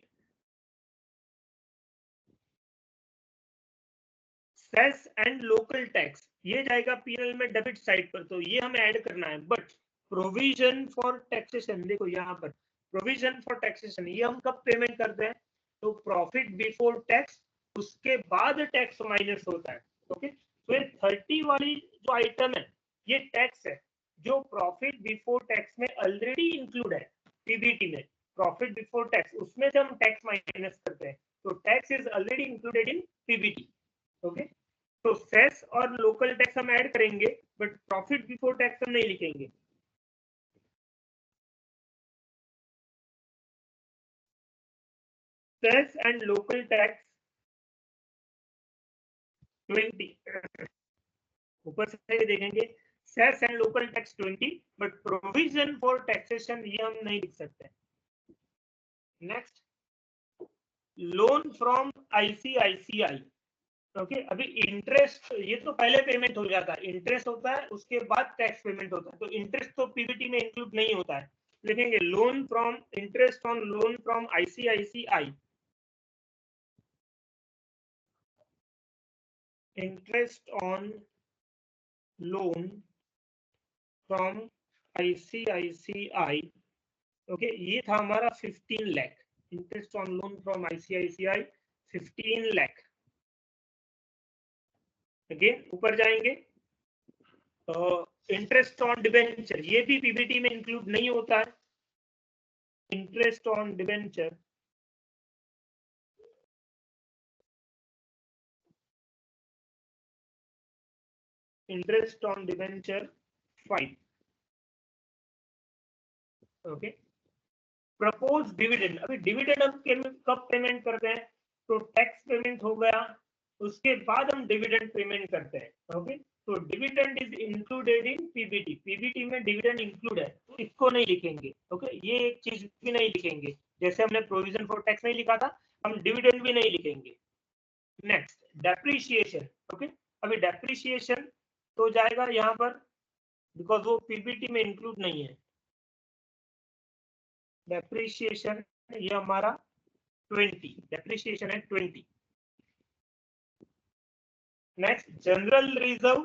cess and local tax, ये जाएगा पीएल में डेबिट साइड पर, तो ये हमें ऐड करना है। बट प्रोविजन फॉर टैक्सेशन, देखो यहाँ पर प्रोविजन फॉर टैक्सेशन, ये हम कब पेमेंट करते हैं, तो प्रॉफिट बिफोर टैक्स, उसके बाद टैक्स माइनस होता है, ओके। तो ये 30 वाली जो आइटम है ये टैक्स है जो प्रॉफिट बिफोर टैक्स में ऑलरेडी इंक्लूड है, पीबीटी में प्रॉफिट बिफोर टैक्स, उसमें से हम टैक्स माइनस करते हैं, तो tax is already included in PBT, okay. तो सेस और लोकल टैक्स हम ऐड करेंगे, बट प्रॉफिट बिफोर टैक्स हम नहीं लिखेंगे। सेस एंड लोकल टैक्स 20, ऊपर से देखेंगे cess and local tax 20, but provision for taxation ये हम नहीं लिख सकते। Next, loan from ICICI, okay अभी इंटरेस्ट ये तो पहले पेमेंट हो जाता है, इंटरेस्ट होता है उसके बाद टैक्स पेमेंट होता है, तो इंटरेस्ट तो पीबीटी में इंक्लूड नहीं होता है। लिखेंगे loan from interest on loan from ICICI, interest on loan from ICICI. Okay ये था हमारा 15 lakh, interest on loan from ICICI 15 lakh. Again ऊपर जाएंगे, इंटरेस्ट ऑन डिबेंचर, ये भी पीबीटी में इंक्लूड नहीं होता है। Interest on debenture, interest on debenture 5। Okay propose dividend, अभी डिविडेंड हम कब पेमेंट करते हैं, तो टैक्स पेमेंट हो गया उसके बाद हम डिविडेंड पेमेंट करते हैं। ओके तो dividend is included in PBT, PBT में डिविडेंड इंक्लूड है तो इसको नहीं लिखेंगे। ओके ये एक चीज भी नहीं लिखेंगे, जैसे हमने प्रोविजन फॉर टैक्स नहीं लिखा था, हम डिविडेंड भी नहीं लिखेंगे। Next depreciation. ओके अभी डेप्रिसिएशन तो जाएगा यहाँ पर, बिकॉज वो पीबीटी में इंक्लूड नहीं है। डेप्रिसिएशन ये हमारा 20, डेप्रिसिएशन है 20। Next general reserve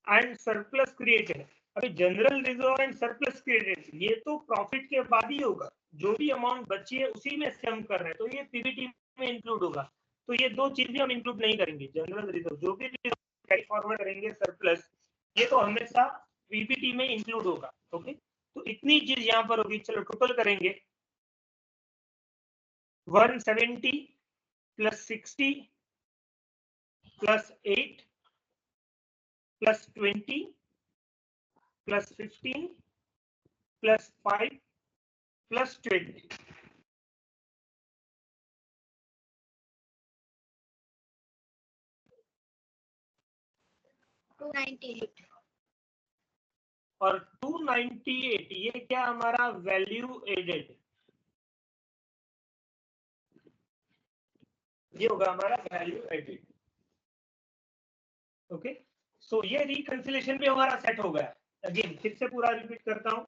and surplus created, अभी general reserve and surplus created ये तो प्रॉफिट के बाद ही होगा, जो भी अमाउंट बची है उसी में से हम कर रहे हैं, तो ये पीबीटी में इंक्लूड होगा। तो ये दो चीजें हम इंक्लूड नहीं करेंगे, जनरल रिजर्व जो भी कैरी फॉरवर्ड करेंगे सरप्लस, ये तो हमेशा पीबीटी में इंक्लूड होगा। ओके तो इतनी चीज यहाँ पर होगी। चलो टोटल करेंगे, 170 plus 60 plus 8 plus 20 plus 15 plus 5 plus 20, और 298 ये क्या हमारा वैल्यू एडेड, ये होगा हमारा वैल्यू एडेड। ओके सो ये रिकंसिलेशन भी हमारा सेट हो गया। अगेन फिर से पूरा रिपीट करता हूँ,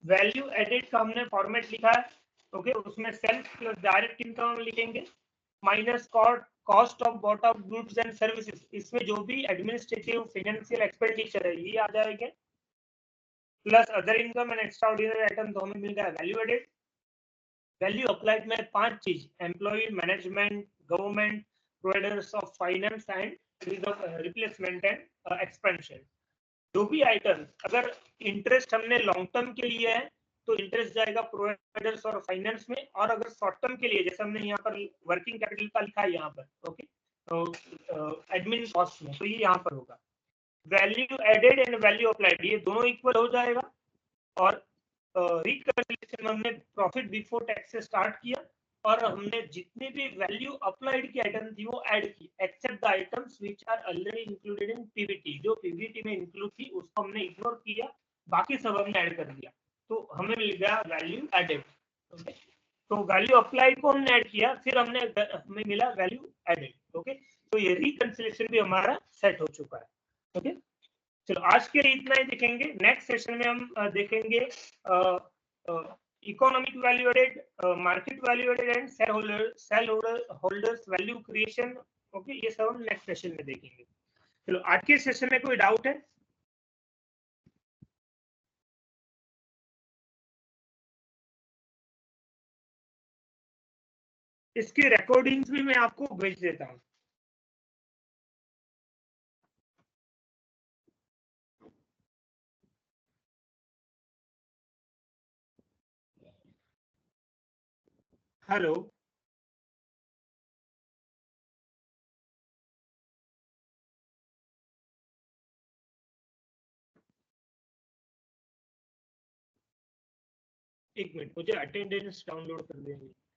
वैल्यू एडेड का हमने फॉर्मेट लिखा है। ओके उसमें सेल्स प्लस डायरेक्ट इनकम लिखेंगे, minus cost of bought of goods and services, इसमें जो भी एडमिनिस्ट्रेटिव फाइनेंशियल एक्सपेंडिचर है ये आ जाएंगे, plus other income and extra ordinary item, तो हमें मिल गया वैल्यू एडेड। वैल्यू अप्लाइड में 5 चीज, employ, management, government, providers of finance and replacement and expansion. जो भी आइटम अगर इंटरेस्ट हमने लॉन्ग टर्म के लिए है तो इंटरेस्ट जाएगा प्रोवाइडर्स और फाइनेंस में, और अगर शॉर्ट टर्म के लिए जैसे हमने यहाँ पर वर्किंग कैपिटल का लिखा है यहाँ पर, ओके तो एडमिन कॉस्ट में, तो ये यहाँ पर होगा। Value added and value applied ये दोनों इक्वल हो जाएगा, और रिकंसिलिएशन में हमने प्रॉफिट बिफोर टैक्स से स्टार्ट किया, और हमने जितनी भी वैल्यू अप्लाइड की आइटम थी वो ऐड की, except the items which are already included in PBT, जो पीबीटी में इंक्लूड थी उसको हमने इग्नोर किया, बाकी सब हमने ऐड कर दिया, तो हमें मिल गया वैल्यू एडेड। ओके तो वैल्यू अप्लाइड को हमने ऐड किया, फिर हमें मिला वैल्यू एडेड। ओके तो ये रिकंसिलिएशन भी हमारा सेट हो चुका है। ओके चलो आज के लिए इतना ही देखेंगे, नेक्स्ट सेशन में हम देखेंगे economic value added, market value added and shareholders value creation. Okay ये सब हम नेक्स्ट सेशन में देखेंगे। चलो आज के सेशन में कोई डाउट है? इसकी रिकॉर्डिंग्स भी मैं आपको भेज देता हूँ। हेलो एक मिनट, मुझे अटेंडेंस डाउनलोड कर देंगे।